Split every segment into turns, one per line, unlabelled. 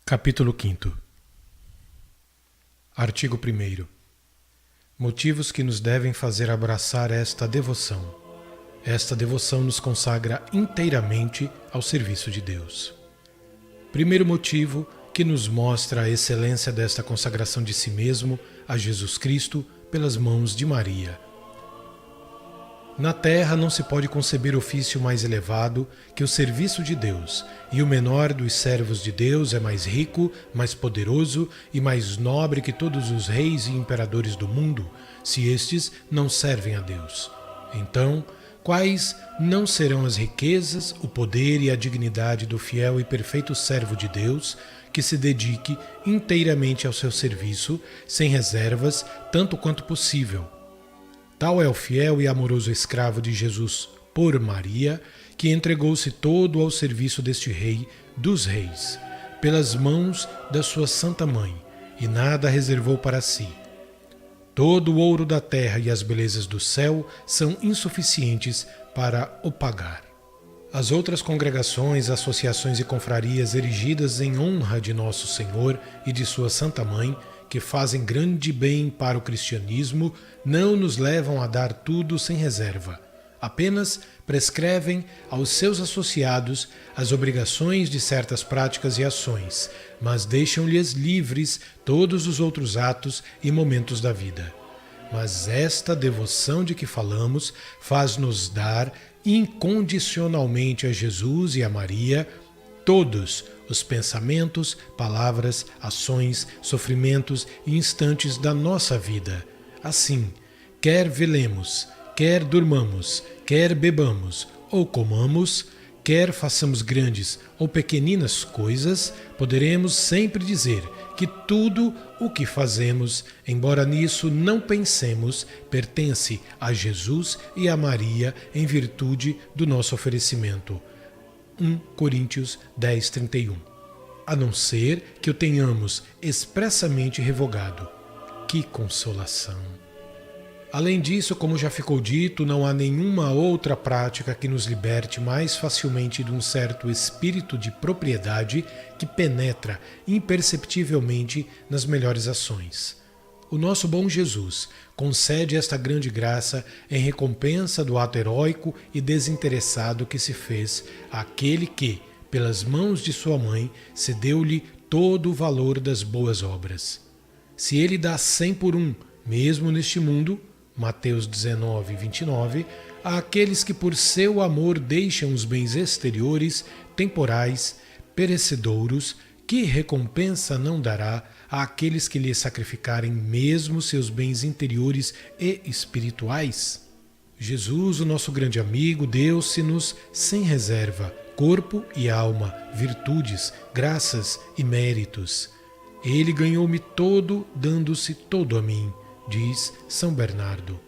Capítulo 5. Artigo 1º. Motivos que nos devem fazer abraçar esta devoção. Esta devoção nos consagra inteiramente ao serviço de Deus. Primeiro motivo que nos mostra a excelência desta consagração de si mesmo a Jesus Cristo pelas mãos de Maria. Na terra não se pode conceber ofício mais elevado que o serviço de Deus, e o menor dos servos de Deus é mais rico, mais poderoso e mais nobre que todos os reis e imperadores do mundo, se estes não servem a Deus. Então, quais não serão as riquezas, o poder e a dignidade do fiel e perfeito servo de Deus, que se dedique inteiramente ao seu serviço, sem reservas, tanto quanto possível? Tal é o fiel e amoroso escravo de Jesus por Maria, que entregou-se todo ao serviço deste Rei dos Reis, pelas mãos da sua Santa Mãe, e nada reservou para si. Todo o ouro da terra e as belezas do céu são insuficientes para o pagar. As outras congregações, associações e confrarias erigidas em honra de Nosso Senhor e de sua Santa Mãe, que fazem grande bem para o cristianismo, não nos levam a dar tudo sem reserva. Apenas prescrevem aos seus associados as obrigações de certas práticas e ações, mas deixam-lhes livres todos os outros atos e momentos da vida. Mas esta devoção de que falamos faz-nos dar incondicionalmente a Jesus e a Maria todos os pensamentos, palavras, ações, sofrimentos e instantes da nossa vida. Assim, quer velemos, quer durmamos, quer bebamos ou comamos, quer façamos grandes ou pequeninas coisas, poderemos sempre dizer que tudo o que fazemos, embora nisso não pensemos, pertence a Jesus e a Maria em virtude do nosso oferecimento. 1 Coríntios 10:31. A não ser que o tenhamos expressamente revogado. Que consolação! Além disso, como já ficou dito, não há nenhuma outra prática que nos liberte mais facilmente de um certo espírito de propriedade que penetra imperceptivelmente nas melhores ações. O nosso bom Jesus concede esta grande graça em recompensa do ato heróico e desinteressado que se fez àquele que, pelas mãos de sua mãe, cedeu-lhe todo o valor das boas obras. Se ele dá 100 por 1, mesmo neste mundo, Mateus 19:29, àqueles que por seu amor deixam os bens exteriores, temporais, perecedouros, que recompensa não dará àqueles que lhe sacrificarem mesmo seus bens interiores e espirituais? Jesus, o nosso grande amigo, deu-se-nos sem reserva, corpo e alma, virtudes, graças e méritos. Ele ganhou-me todo, dando-se todo a mim, diz São Bernardo.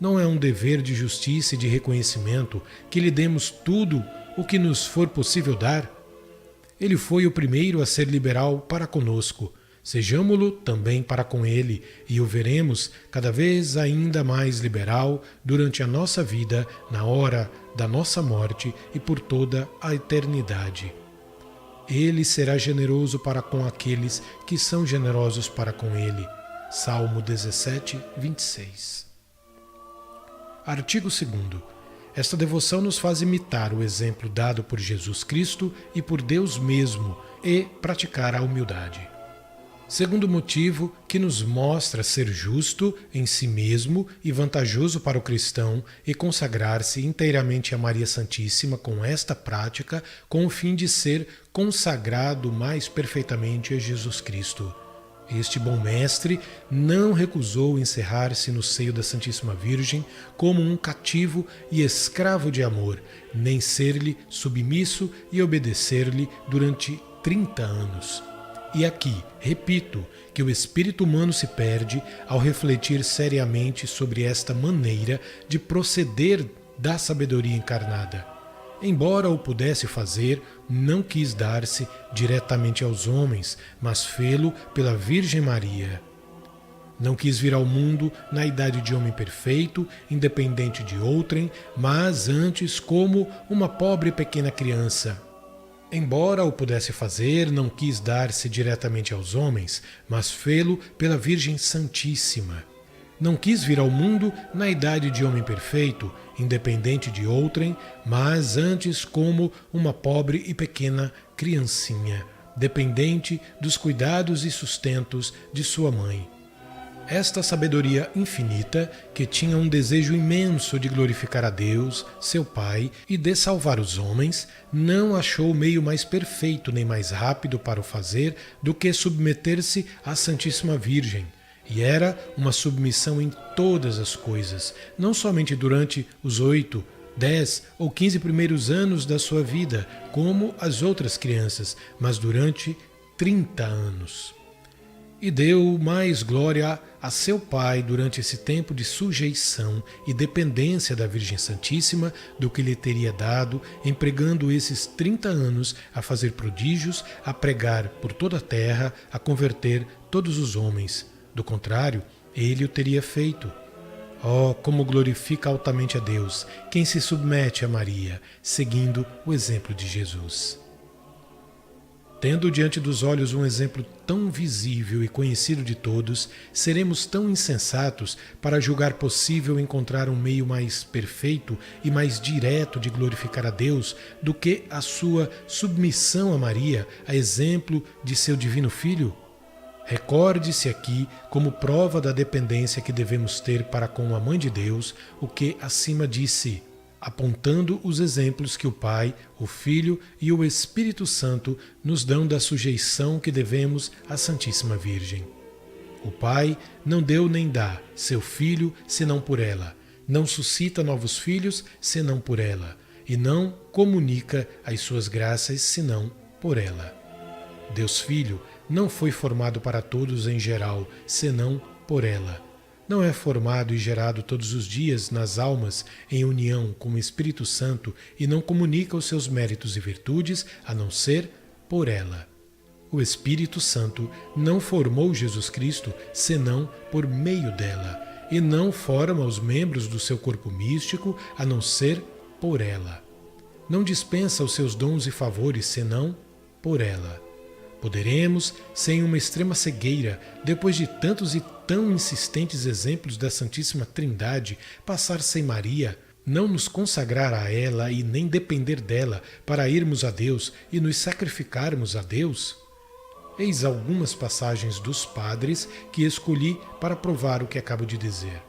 Não é um dever de justiça e de reconhecimento que lhe demos tudo o que nos for possível dar? Ele foi o primeiro a ser liberal para conosco. Sejamo-lo também para com ele, e o veremos cada vez ainda mais liberal durante a nossa vida, na hora da nossa morte e por toda a eternidade. Ele será generoso para com aqueles que são generosos para com ele. Salmo 17:26. Artigo 2º. Esta devoção nos faz imitar o exemplo dado por Jesus Cristo e por Deus mesmo e praticar a humildade. Segundo motivo que nos mostra ser justo em si mesmo e vantajoso para o cristão e consagrar-se inteiramente a Maria Santíssima com esta prática, com o fim de ser consagrado mais perfeitamente a Jesus Cristo. Este bom mestre não recusou encerrar-se no seio da Santíssima Virgem como um cativo e escravo de amor, nem ser-lhe submisso e obedecer-lhe durante 30 anos. E aqui, repito, que o espírito humano se perde ao refletir seriamente sobre esta maneira de proceder da sabedoria encarnada. Embora o pudesse fazer, não quis dar-se diretamente aos homens, mas fê-lo pela Virgem Maria. Não quis vir ao mundo na idade de homem perfeito, independente de outrem, mas antes como uma pobre pequena criança. Embora o pudesse fazer, não quis dar-se diretamente aos homens, mas fê-lo pela Virgem Santíssima. Não quis vir ao mundo na idade de homem perfeito, independente de outrem, mas antes como uma pobre e pequena criancinha, dependente dos cuidados e sustentos de sua mãe. Esta sabedoria infinita, que tinha um desejo imenso de glorificar a Deus, seu Pai, e de salvar os homens, não achou meio mais perfeito nem mais rápido para o fazer do que submeter-se à Santíssima Virgem. E era uma submissão em todas as coisas, não somente durante os 8, 10 ou 15 primeiros anos da sua vida, como as outras crianças, mas durante 30 anos. E deu mais glória a seu Pai durante esse tempo de sujeição e dependência da Virgem Santíssima do que lhe teria dado, empregando esses 30 anos a fazer prodígios, a pregar por toda a terra, a converter todos os homens. Do contrário, ele o teria feito. Oh, como glorifica altamente a Deus quem se submete a Maria, seguindo o exemplo de Jesus. Tendo diante dos olhos um exemplo tão visível e conhecido de todos, seremos tão insensatos para julgar possível encontrar um meio mais perfeito e mais direto de glorificar a Deus do que a sua submissão a Maria, a exemplo de seu divino Filho? Recorde-se aqui, como prova da dependência que devemos ter para com a Mãe de Deus, o que acima disse, apontando os exemplos que o Pai, o Filho e o Espírito Santo nos dão da sujeição que devemos à Santíssima Virgem. O Pai não deu nem dá seu Filho senão por ela, não suscita novos filhos senão por ela, e não comunica as suas graças senão por ela. Deus Filho não foi formado para todos em geral, senão por ela. Não é formado e gerado todos os dias nas almas em união com o Espírito Santo e não comunica os seus méritos e virtudes a não ser por ela. O Espírito Santo não formou Jesus Cristo senão por meio dela e não forma os membros do seu corpo místico a não ser por ela. Não dispensa os seus dons e favores senão por ela. Poderemos, sem uma extrema cegueira, depois de tantos e tão insistentes exemplos da Santíssima Trindade, passar sem Maria, não nos consagrar a ela e nem depender dela para irmos a Deus e nos sacrificarmos a Deus? Eis algumas passagens dos padres que escolhi para provar o que acabo de dizer.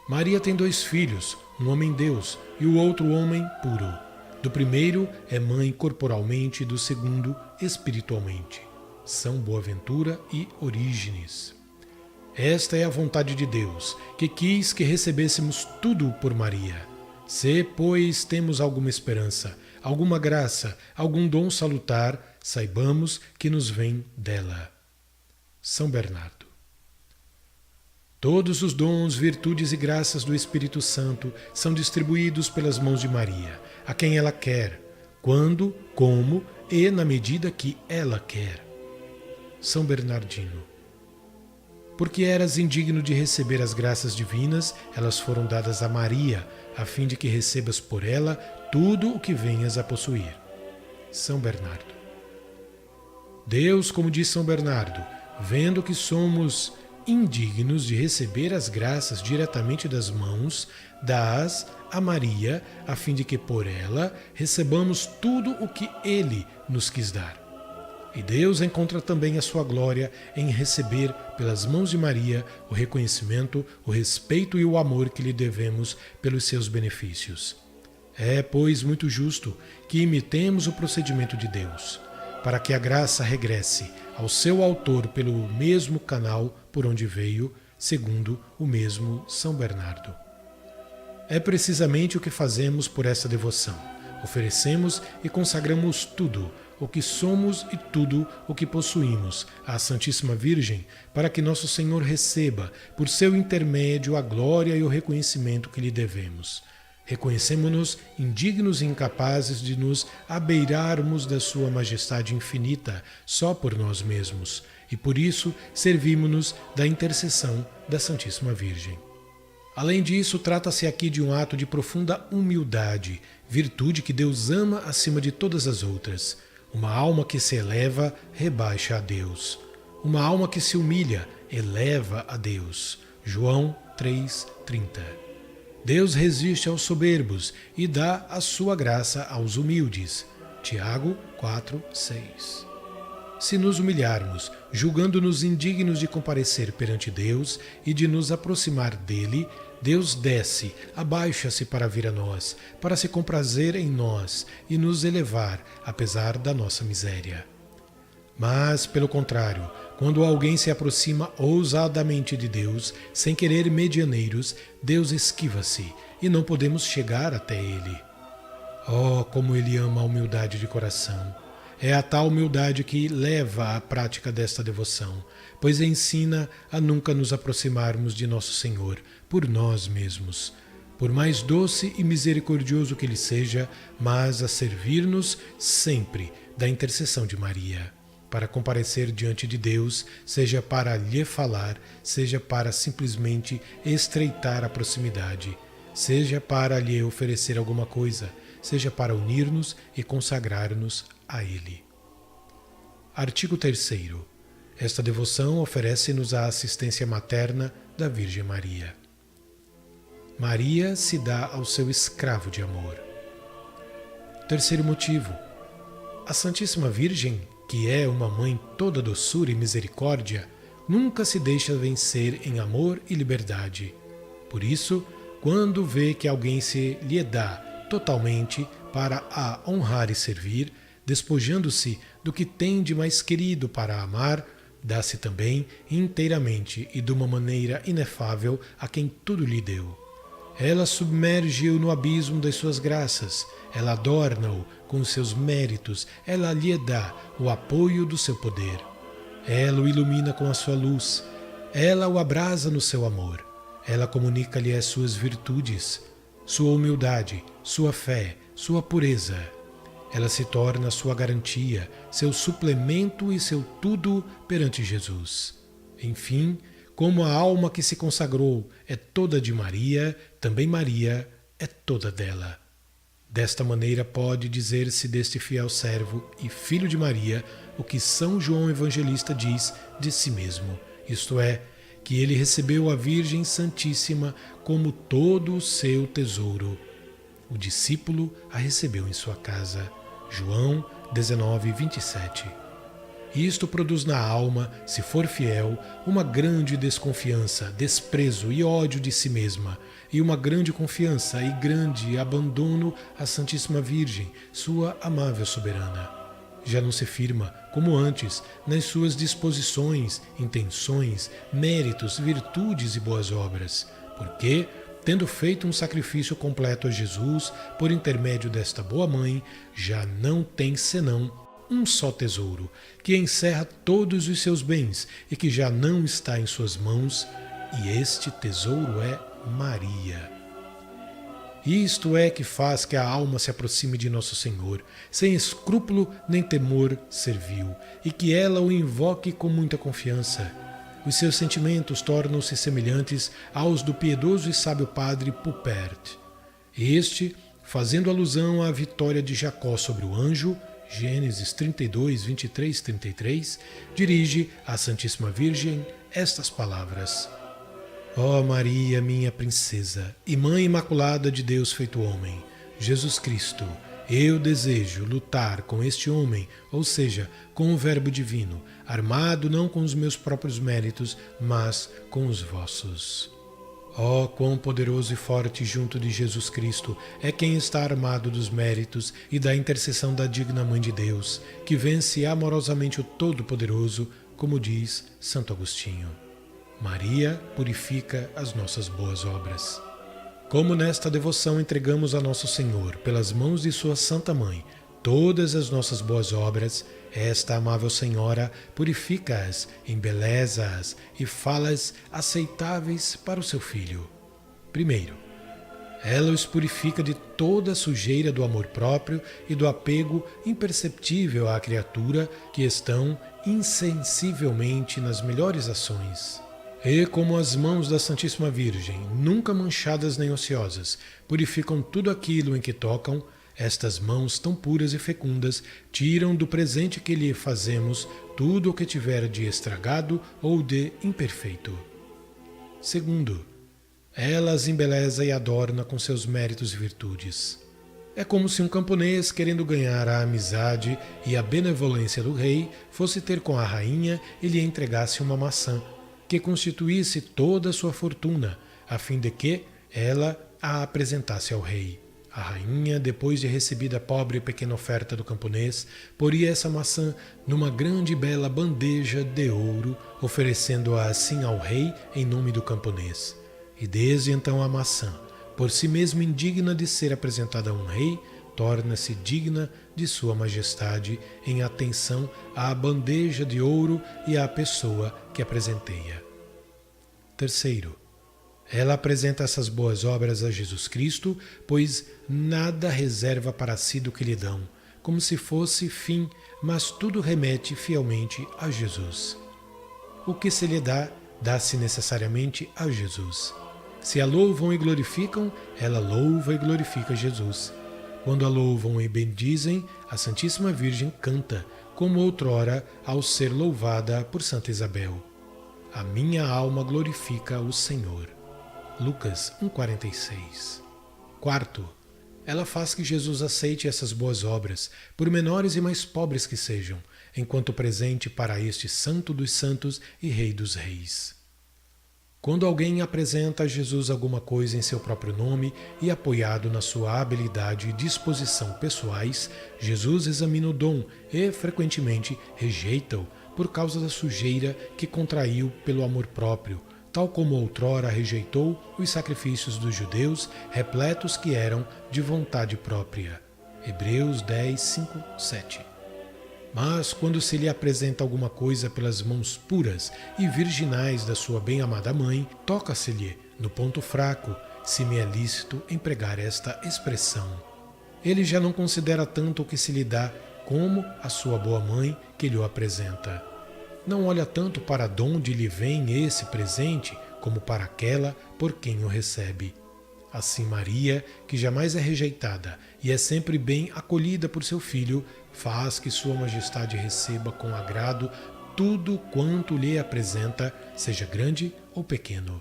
Maria tem 2 filhos, um homem-deus e o outro homem puro. Do primeiro é mãe corporalmente e do segundo espiritualmente. São Boaventura e Orígenes. Esta é a vontade de Deus, que quis que recebêssemos tudo por Maria. Se, pois, temos alguma esperança, alguma graça, algum dom salutar, saibamos que nos vem dela. São Bernardo. Todos os dons, virtudes e graças do Espírito Santo são distribuídos pelas mãos de Maria, a quem ela quer, quando, como e na medida que ela quer. São Bernardino. Porque eras indigno de receber as graças divinas, elas foram dadas a Maria, a fim de que recebas por ela tudo o que venhas a possuir. São Bernardo. Deus, como diz São Bernardo, vendo que somos indignos de receber as graças diretamente das mãos, dá-as a Maria, a fim de que por ela recebamos tudo o que Ele nos quis dar. E Deus encontra também a sua glória em receber pelas mãos de Maria o reconhecimento, o respeito e o amor que lhe devemos pelos seus benefícios. É, pois, muito justo que imitemos o procedimento de Deus, para que a graça regresse ao seu autor pelo mesmo canal por onde veio, segundo o mesmo São Bernardo. É precisamente o que fazemos por essa devoção. Oferecemos e consagramos tudo o que somos e tudo o que possuímos à Santíssima Virgem, para que nosso Senhor receba, por seu intermédio, a glória e o reconhecimento que lhe devemos. Reconhecemo-nos indignos e incapazes de nos abeirarmos da sua majestade infinita só por nós mesmos, e por isso servimo-nos da intercessão da Santíssima Virgem. Além disso, trata-se aqui de um ato de profunda humildade, virtude que Deus ama acima de todas as outras. Uma alma que se eleva, rebaixa a Deus. Uma alma que se humilha, eleva a Deus. João 3,30. Deus resiste aos soberbos e dá a sua graça aos humildes. Tiago 4,6. Se nos humilharmos, julgando-nos indignos de comparecer perante Deus e de nos aproximar dele, Deus desce, abaixa-se para vir a nós, para se comprazer em nós e nos elevar, apesar da nossa miséria. Mas, pelo contrário, quando alguém se aproxima ousadamente de Deus, sem querer medianeiros, Deus esquiva-se e não podemos chegar até ele. Oh, como ele ama a humildade de coração! É a tal humildade que leva à prática desta devoção, pois ensina a nunca nos aproximarmos de nosso Senhor por nós mesmos, por mais doce e misericordioso que Ele seja, mas a servir-nos sempre da intercessão de Maria, para comparecer diante de Deus, seja para lhe falar, seja para simplesmente estreitar a proximidade, seja para lhe oferecer alguma coisa, seja para unir-nos e consagrar-nos a Ele. Artigo 3º. Esta devoção oferece-nos a assistência materna da Virgem Maria. Maria se dá ao seu escravo de amor. Terceiro motivo. A Santíssima Virgem, que é uma mãe toda doçura e misericórdia, nunca se deixa vencer em amor e liberdade. Por isso, quando vê que alguém se lhe dá totalmente para a honrar e servir, despojando-se do que tem de mais querido para amar, dá-se também inteiramente e de uma maneira inefável a quem tudo lhe deu. Ela submerge-o no abismo das suas graças, ela adorna-o com os seus méritos, ela lhe dá o apoio do seu poder. Ela o ilumina com a sua luz, ela o abrasa no seu amor, ela comunica-lhe as suas virtudes, sua humildade, sua fé, sua pureza. Ela se torna sua garantia, seu suplemento e seu tudo perante Jesus. Enfim, como a alma que se consagrou é toda de Maria, também Maria é toda dela. Desta maneira pode dizer-se deste fiel servo e filho de Maria o que São João Evangelista diz de si mesmo, isto é, que ele recebeu a Virgem Santíssima como todo o seu tesouro. O discípulo a recebeu em sua casa. João 19:27. Isto produz na alma, se for fiel, uma grande desconfiança, desprezo e ódio de si mesma, e uma grande confiança e grande abandono à Santíssima Virgem, sua amável soberana. Já não se firma, como antes, nas suas disposições, intenções, méritos, virtudes e boas obras, porque, tendo feito um sacrifício completo a Jesus, por intermédio desta boa mãe, já não tem senão um só tesouro, que encerra todos os seus bens e que já não está em suas mãos, e este tesouro é Maria. Isto é que faz que a alma se aproxime de Nosso Senhor, sem escrúpulo nem temor servil, e que ela o invoque com muita confiança. Os seus sentimentos tornam-se semelhantes aos do piedoso e sábio padre Poupert. Este, fazendo alusão à vitória de Jacó sobre o anjo, Gênesis 32, 23, 33, dirige à Santíssima Virgem estas palavras: Ó Maria, minha princesa, e Mãe Imaculada de Deus feito homem, Jesus Cristo, eu desejo lutar com este homem, ou seja, com o Verbo Divino, armado não com os meus próprios méritos, mas com os vossos. Ó, quão poderoso e forte junto de Jesus Cristo é quem está armado dos méritos e da intercessão da digna Mãe de Deus, que vence amorosamente o Todo-Poderoso, como diz Santo Agostinho. Maria purifica as nossas boas obras. Como nesta devoção entregamos a Nosso Senhor, pelas mãos de sua Santa Mãe, todas as nossas boas obras, esta amável Senhora purifica-as, embeleza-as e fala-as aceitáveis para o seu Filho. Primeiro, ela os purifica de toda a sujeira do amor próprio e do apego imperceptível à criatura que estão insensivelmente nas melhores ações. E como as mãos da Santíssima Virgem, nunca manchadas nem ociosas, purificam tudo aquilo em que tocam, estas mãos tão puras e fecundas tiram do presente que lhe fazemos tudo o que tiver de estragado ou de imperfeito. Segundo, ela as embeleza e adorna com seus méritos e virtudes. É como se um camponês, querendo ganhar a amizade e a benevolência do rei, fosse ter com a rainha e lhe entregasse uma maçã, que constituísse toda a sua fortuna, a fim de que ela a apresentasse ao rei. A rainha, depois de recebida a pobre e pequena oferta do camponês, poria essa maçã numa grande e bela bandeja de ouro, oferecendo-a assim ao rei em nome do camponês. E desde então a maçã, por si mesma indigna de ser apresentada a um rei, torna-se digna de sua majestade em atenção à bandeja de ouro e à pessoa que a presenteia. Terceiro, ela apresenta essas boas obras a Jesus Cristo, pois nada reserva para si do que lhe dão, como se fosse fim, mas tudo remete fielmente a Jesus. O que se lhe dá, dá-se necessariamente a Jesus. Se a louvam e glorificam, ela louva e glorifica Jesus. Quando a louvam e bendizem, a Santíssima Virgem canta, como outrora ao ser louvada por Santa Isabel. A minha alma glorifica o Senhor. Lucas 1,46. Quarto, ela faz que Jesus aceite essas boas obras, por menores e mais pobres que sejam, enquanto presente para este Santo dos Santos e Rei dos Reis. Quando alguém apresenta a Jesus alguma coisa em seu próprio nome e apoiado na sua habilidade e disposição pessoais, Jesus examina o dom e, frequentemente, rejeita-o por causa da sujeira que contraiu pelo amor próprio, tal como outrora rejeitou os sacrifícios dos judeus, repletos que eram de vontade própria. Hebreus 10, 5, 7. Mas quando se lhe apresenta alguma coisa pelas mãos puras e virginais da sua bem-amada mãe, toca-se-lhe no ponto fraco, se me é lícito empregar esta expressão. Ele já não considera tanto o que se lhe dá como a sua boa mãe que lhe o apresenta. Não olha tanto para donde lhe vem esse presente como para aquela por quem o recebe. Assim Maria, que jamais é rejeitada e é sempre bem acolhida por seu filho, faz que Sua Majestade receba com agrado tudo quanto lhe apresenta, seja grande ou pequeno.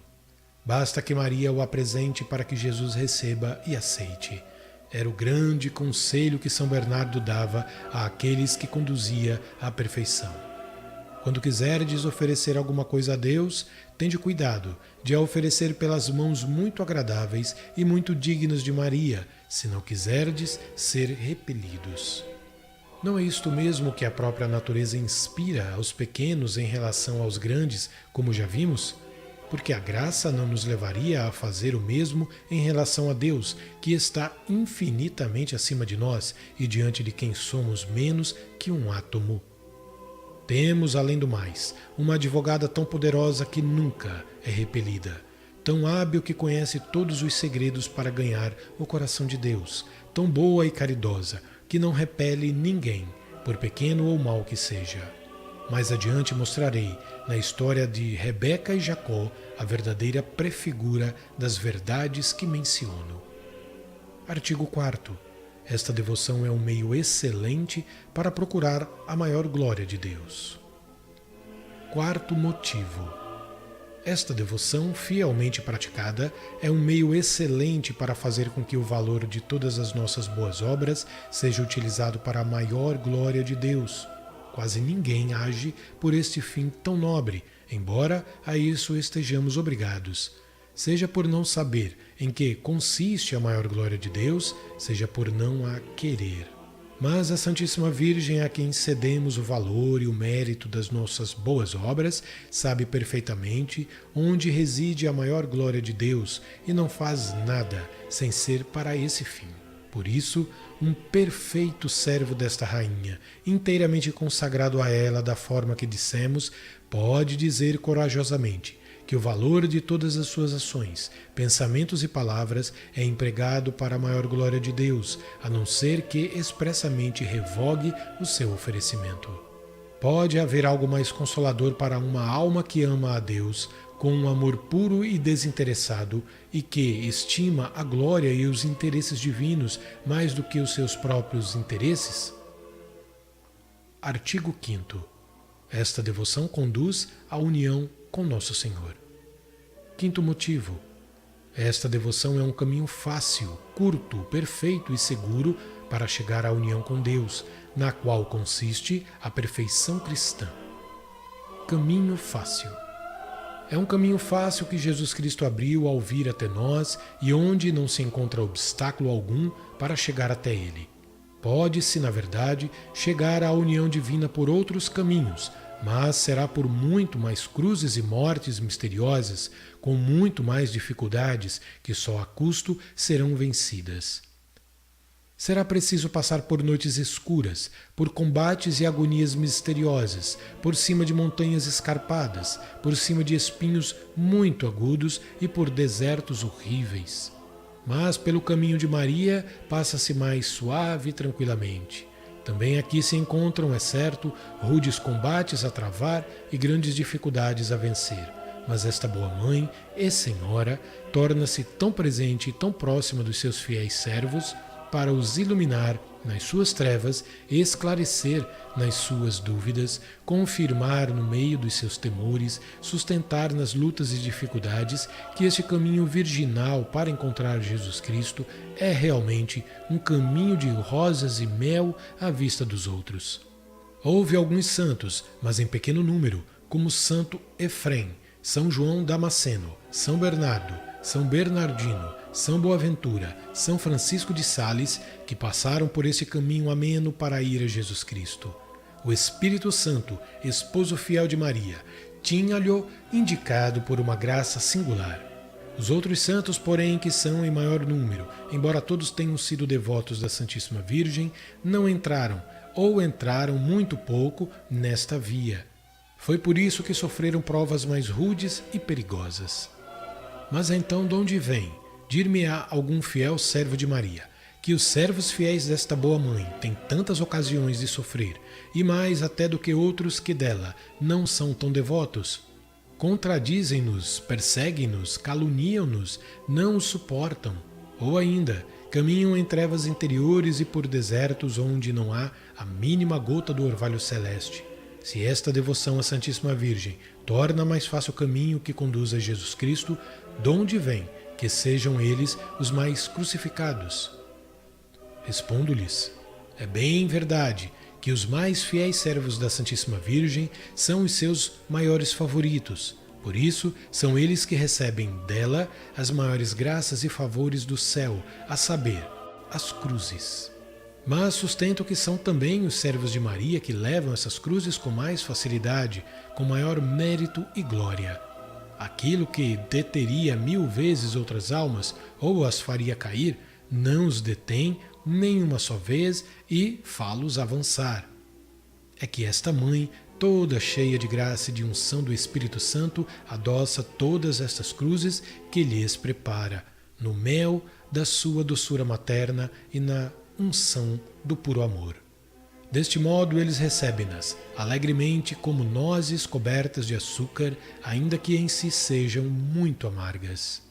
Basta que Maria o apresente para que Jesus receba e aceite. Era o grande conselho que São Bernardo dava àqueles que conduzia à perfeição. Quando quiserdes oferecer alguma coisa a Deus, tende cuidado de a oferecer pelas mãos muito agradáveis e muito dignas de Maria, se não quiserdes ser repelidos. Não é isto mesmo que a própria natureza inspira aos pequenos em relação aos grandes, como já vimos? Porque a graça não nos levaria a fazer o mesmo em relação a Deus, que está infinitamente acima de nós e diante de quem somos menos que um átomo. Temos, além do mais, uma advogada tão poderosa que nunca é repelida, tão hábil que conhece todos os segredos para ganhar o coração de Deus, tão boa e caridosa que não repele ninguém, por pequeno ou mau que seja. Mais adiante mostrarei, na história de Rebeca e Jacó, a verdadeira prefigura das verdades que menciono. Artigo 4º. Esta devoção é um meio excelente para procurar a maior glória de Deus. Quarto motivo. Esta devoção, fielmente praticada, é um meio excelente para fazer com que o valor de todas as nossas boas obras seja utilizado para a maior glória de Deus. Quase ninguém age por este fim tão nobre, embora a isso estejamos obrigados. Seja por não saber em que consiste a maior glória de Deus, seja por não a querer. Mas a Santíssima Virgem, a quem cedemos o valor e o mérito das nossas boas obras, sabe perfeitamente onde reside a maior glória de Deus e não faz nada sem ser para esse fim. Por isso, um perfeito servo desta rainha, inteiramente consagrado a ela da forma que dissemos, pode dizer corajosamente que o valor de todas as suas ações, pensamentos e palavras é empregado para a maior glória de Deus, a não ser que expressamente revogue o seu oferecimento. Pode haver algo mais consolador para uma alma que ama a Deus, com um amor puro e desinteressado e que estima a glória e os interesses divinos mais do que os seus próprios interesses? Artigo 5º. Esta devoção conduz à união com Nosso Senhor. Quinto motivo. Esta devoção é um caminho fácil, curto, perfeito e seguro para chegar à união com Deus, na qual consiste a perfeição cristã. Caminho fácil. É um caminho fácil que Jesus Cristo abriu ao vir até nós e onde não se encontra obstáculo algum para chegar até Ele. Pode-se, na verdade, chegar à união divina por outros caminhos, mas será por muito mais cruzes e mortes misteriosas, com muito mais dificuldades que só a custo serão vencidas. Será preciso passar por noites escuras, por combates e agonias misteriosas, por cima de montanhas escarpadas, por cima de espinhos muito agudos e por desertos horríveis. Mas pelo caminho de Maria passa-se mais suave e tranquilamente. Também aqui se encontram, é certo, rudes combates a travar e grandes dificuldades a vencer. Mas esta boa mãe e senhora torna-se tão presente e tão próxima dos seus fiéis servos para os iluminar nas suas trevas, esclarecer nas suas dúvidas, confirmar no meio dos seus temores, sustentar nas lutas e dificuldades, que este caminho virginal para encontrar Jesus Cristo é realmente um caminho de rosas e mel à vista dos outros. Houve alguns santos, mas em pequeno número, como Santo Efrem, São João Damasceno, São Bernardo, São Bernardino, São Boaventura, São Francisco de Sales, que passaram por esse caminho ameno para ir a Jesus Cristo. O Espírito Santo, esposo fiel de Maria, tinha-lhe indicado por uma graça singular. Os outros santos, porém, que são em maior número, embora todos tenham sido devotos da Santíssima Virgem, não entraram, ou entraram muito pouco, nesta via. Foi por isso que sofreram provas mais rudes e perigosas. Mas então de onde vem? Dir-me-á algum fiel servo de Maria, que os servos fiéis desta boa mãe têm tantas ocasiões de sofrer, e mais até do que outros que dela não são tão devotos? Contradizem-nos, perseguem-nos, caluniam-nos, não os suportam. Ou ainda, caminham em trevas interiores e por desertos onde não há a mínima gota do orvalho celeste. Se esta devoção à Santíssima Virgem torna mais fácil o caminho que conduz a Jesus Cristo, de onde vem que sejam eles os mais crucificados? Respondo-lhes, é bem verdade que os mais fiéis servos da Santíssima Virgem são os seus maiores favoritos. Por isso, são eles que recebem dela as maiores graças e favores do céu, a saber, as cruzes. Mas sustento que são também os servos de Maria que levam essas cruzes com mais facilidade, com maior mérito e glória. Aquilo que deteria 1000 vezes outras almas ou as faria cair, não os detém nenhuma só vez e fá-los avançar. É que esta mãe, toda cheia de graça e de unção do Espírito Santo, adoça todas estas cruzes que lhes prepara, no mel da sua doçura materna e na unção do puro amor. Deste modo eles recebem-nas alegremente como nozes cobertas de açúcar, ainda que em si sejam muito amargas.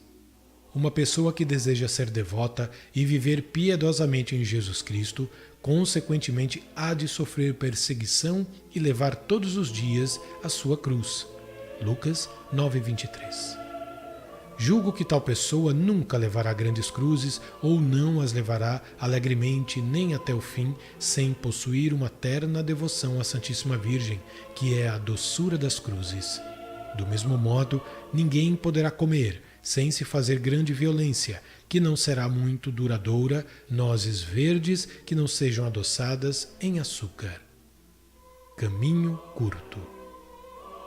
Uma pessoa que deseja ser devota e viver piedosamente em Jesus Cristo, consequentemente há de sofrer perseguição e levar todos os dias a sua cruz. Lucas 9:23. Julgo que tal pessoa nunca levará grandes cruzes ou não as levará alegremente nem até o fim, sem possuir uma terna devoção à Santíssima Virgem, que é a doçura das cruzes. Do mesmo modo, ninguém poderá comer, sem se fazer grande violência, que não será muito duradoura, nozes verdes que não sejam adoçadas em açúcar. Caminho curto.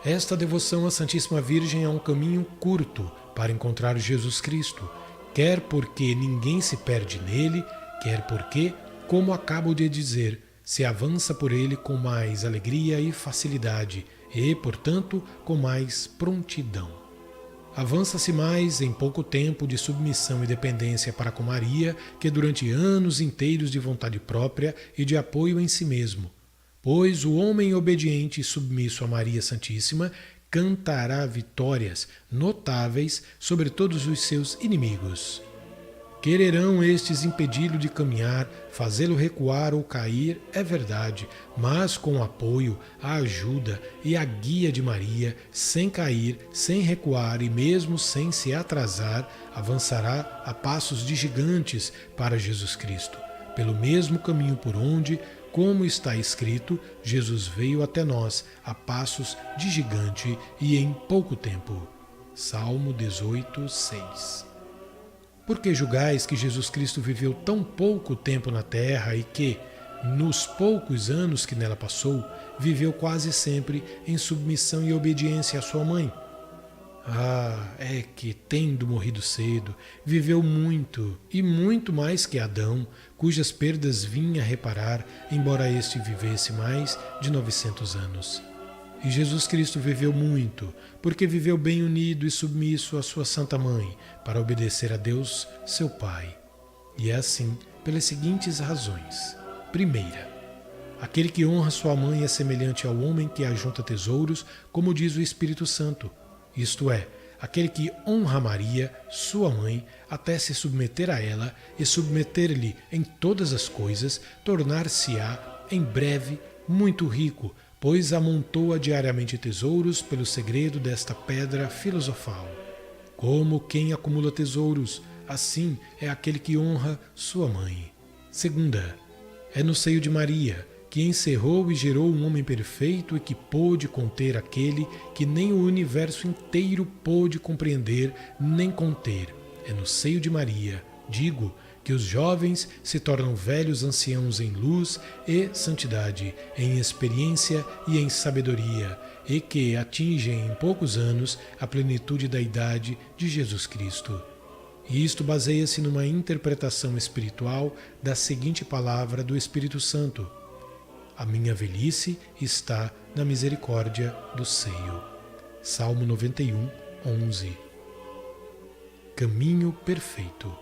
Esta devoção à Santíssima Virgem é um caminho curto para encontrar Jesus Cristo, quer porque ninguém se perde nele, quer porque, como acabo de dizer, se avança por ele com mais alegria e facilidade e, portanto, com mais prontidão. Avança-se mais em pouco tempo de submissão e dependência para com Maria que durante anos inteiros de vontade própria e de apoio em si mesmo, pois o homem obediente e submisso a Maria Santíssima cantará vitórias notáveis sobre todos os seus inimigos. Quererão estes impedi-lo de caminhar, fazê-lo recuar ou cair, é verdade, mas com o apoio, a ajuda e a guia de Maria, sem cair, sem recuar e mesmo sem se atrasar, avançará a passos de gigantes para Jesus Cristo, pelo mesmo caminho por onde, como está escrito, Jesus veio até nós a passos de gigante e em pouco tempo. Salmo 18, 6. Por que julgais que Jesus Cristo viveu tão pouco tempo na terra e que, nos poucos anos que nela passou, viveu quase sempre em submissão e obediência à sua mãe? É que, tendo morrido cedo, viveu muito, e muito mais que Adão, cujas perdas vinha reparar, embora este vivesse mais de 900 anos. E Jesus Cristo viveu muito, porque viveu bem unido e submisso à sua Santa Mãe, para obedecer a Deus, seu Pai. E é assim pelas seguintes razões. Primeira, aquele que honra sua mãe é semelhante ao homem que ajunta tesouros, como diz o Espírito Santo. Isto é, aquele que honra Maria, sua mãe, até se submeter a ela e submeter-lhe em todas as coisas, tornar-se-á, em breve, muito rico, pois amontoa diariamente tesouros pelo segredo desta pedra filosofal. Como quem acumula tesouros, assim é aquele que honra sua mãe. Segunda, é no seio de Maria, que encerrou e gerou um homem perfeito e que pôde conter aquele que nem o universo inteiro pôde compreender nem conter. É no seio de Maria, digo, que os jovens se tornam velhos anciãos em luz e santidade, em experiência e em sabedoria, e que atingem em poucos anos a plenitude da idade de Jesus Cristo. E isto baseia-se numa interpretação espiritual da seguinte palavra do Espírito Santo: a minha velhice está na misericórdia do seio. Salmo 91, 11. Caminho perfeito.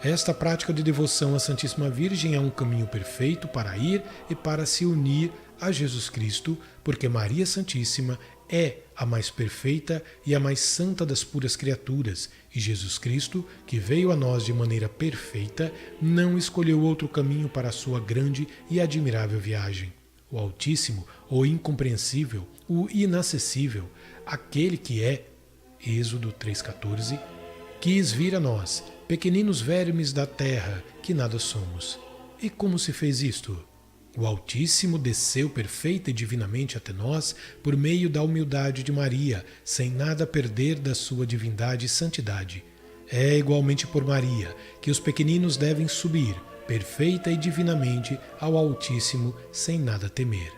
Esta prática de devoção à Santíssima Virgem é um caminho perfeito para ir e para se unir a Jesus Cristo, porque Maria Santíssima é a mais perfeita e a mais santa das puras criaturas, e Jesus Cristo, que veio a nós de maneira perfeita, não escolheu outro caminho para a sua grande e admirável viagem. O Altíssimo, o incompreensível, o inacessível, aquele que é, Êxodo 3,14, quis vir a nós, pequeninos vermes da terra, que nada somos. E como se fez isto? O Altíssimo desceu perfeita e divinamente até nós por meio da humildade de Maria, sem nada perder da sua divindade e santidade. É igualmente por Maria que os pequeninos devem subir, perfeita e divinamente, ao Altíssimo, sem nada temer.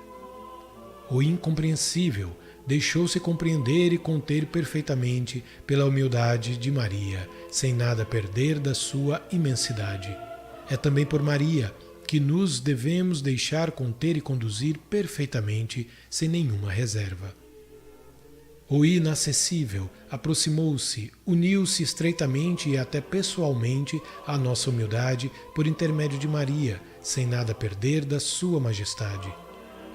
O incompreensível deixou-se compreender e conter perfeitamente pela humildade de Maria, sem nada perder da sua imensidade. É também por Maria que nos devemos deixar conter e conduzir perfeitamente, sem nenhuma reserva. O inacessível aproximou-se, uniu-se estreitamente e até pessoalmente à nossa humildade por intermédio de Maria, sem nada perder da sua majestade.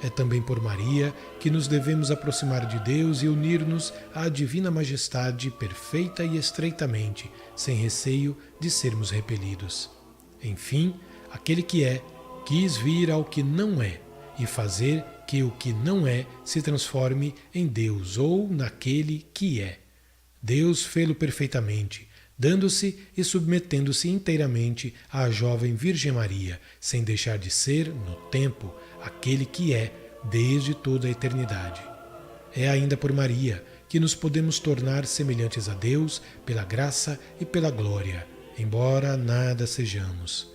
É também por Maria que nos devemos aproximar de Deus e unir-nos à divina majestade perfeita e estreitamente, sem receio de sermos repelidos. Enfim, aquele que é, quis vir ao que não é e fazer que o que não é se transforme em Deus ou naquele que é. Deus fê-lo perfeitamente, dando-se e submetendo-se inteiramente à jovem Virgem Maria, sem deixar de ser, no tempo, aquele que é desde toda a eternidade. É ainda por Maria que nos podemos tornar semelhantes a Deus pela graça e pela glória, embora nada sejamos.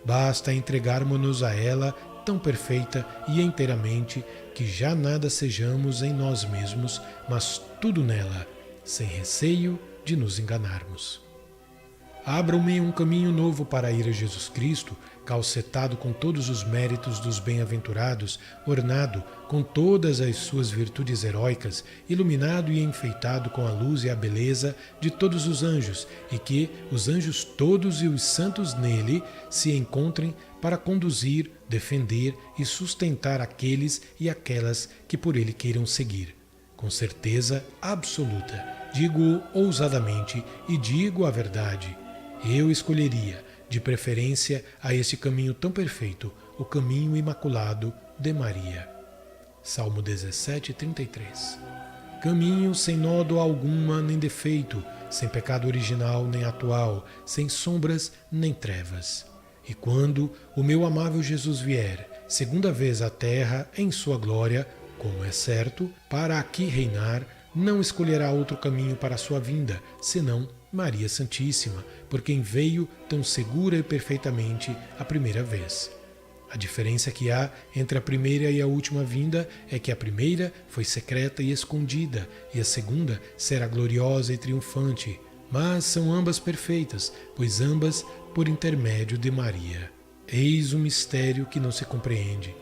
Basta entregarmos-nos a ela tão perfeita e inteiramente que já nada sejamos em nós mesmos, mas tudo nela, sem receio de nos enganarmos. Abram-me um caminho novo para ir a Jesus Cristo, calcetado com todos os méritos dos bem-aventurados, ornado com todas as suas virtudes heróicas, iluminado e enfeitado com a luz e a beleza de todos os anjos, e que os anjos todos e os santos nele se encontrem para conduzir, defender e sustentar aqueles e aquelas que por ele queiram seguir. Com certeza absoluta, digo ousadamente e digo a verdade, eu escolheria, de preferência, a este caminho tão perfeito, o caminho imaculado de Maria. Salmo 17, 33. Caminho sem nódoa alguma nem defeito, sem pecado original nem atual, sem sombras nem trevas. E quando o meu amável Jesus vier, segunda vez à terra em sua glória, como é certo, para aqui reinar, não escolherá outro caminho para a sua vinda, senão Maria Santíssima, por quem veio tão segura e perfeitamente a primeira vez. A diferença que há entre a primeira e a última vinda é que a primeira foi secreta e escondida, e a segunda será gloriosa e triunfante, mas são ambas perfeitas, pois ambas por intermédio de Maria. Eis um mistério que não se compreende,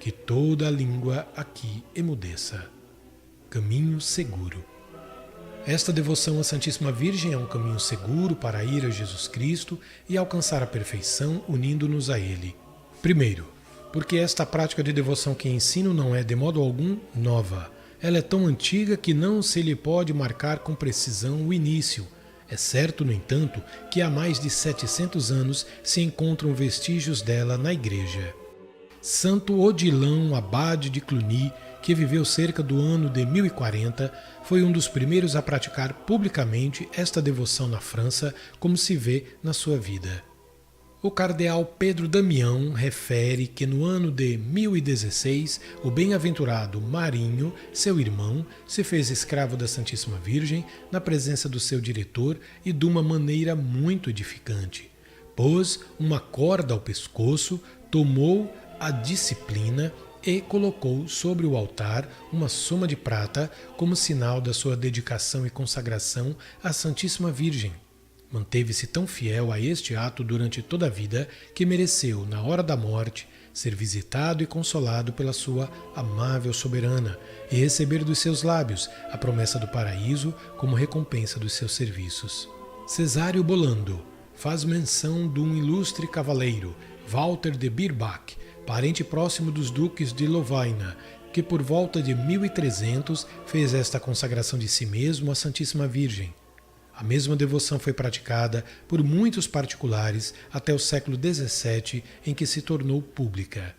que toda a língua aqui emudeça. Caminho seguro. Esta devoção à Santíssima Virgem é um caminho seguro para ir a Jesus Cristo e alcançar a perfeição unindo-nos a Ele. Primeiro, porque esta prática de devoção que ensino não é de modo algum nova. Ela é tão antiga que não se lhe pode marcar com precisão o início. É certo, no entanto, que há mais de 700 anos se encontram vestígios dela na Igreja. Santo Odilão Abade de Cluny, que viveu cerca do ano de 1040, foi um dos primeiros a praticar publicamente esta devoção na França, como se vê na sua vida. O cardeal Pedro Damião refere que no ano de 1016, o bem-aventurado Marinho, seu irmão, se fez escravo da Santíssima Virgem na presença do seu diretor e de uma maneira muito edificante. Pôs uma corda ao pescoço, tomou a disciplina e colocou sobre o altar uma soma de prata como sinal da sua dedicação e consagração à Santíssima Virgem. Manteve-se tão fiel a este ato durante toda a vida que mereceu, na hora da morte, ser visitado e consolado pela sua amável soberana e receber dos seus lábios a promessa do paraíso como recompensa dos seus serviços. Cesário Bolando faz menção de um ilustre cavaleiro, Walter de Birbach, parente próximo dos duques de Lovaina, que por volta de 1300 fez esta consagração de si mesmo à Santíssima Virgem. A mesma devoção foi praticada por muitos particulares até o século XVII, em que se tornou pública.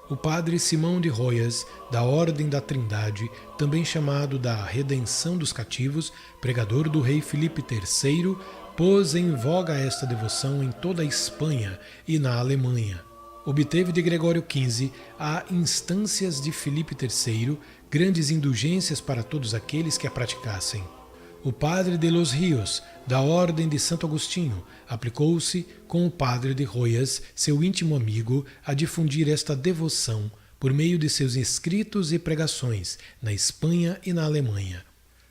O padre Simão de Royas, da Ordem da Trindade, também chamado da Redenção dos Cativos, pregador do rei Filipe III, pôs em voga esta devoção em toda a Espanha e na Alemanha. Obteve de Gregório XV, a instâncias de Filipe III, grandes indulgências para todos aqueles que a praticassem. O padre de Los Rios, da Ordem de Santo Agostinho, aplicou-se com o padre de Royas, seu íntimo amigo, a difundir esta devoção por meio de seus escritos e pregações na Espanha e na Alemanha.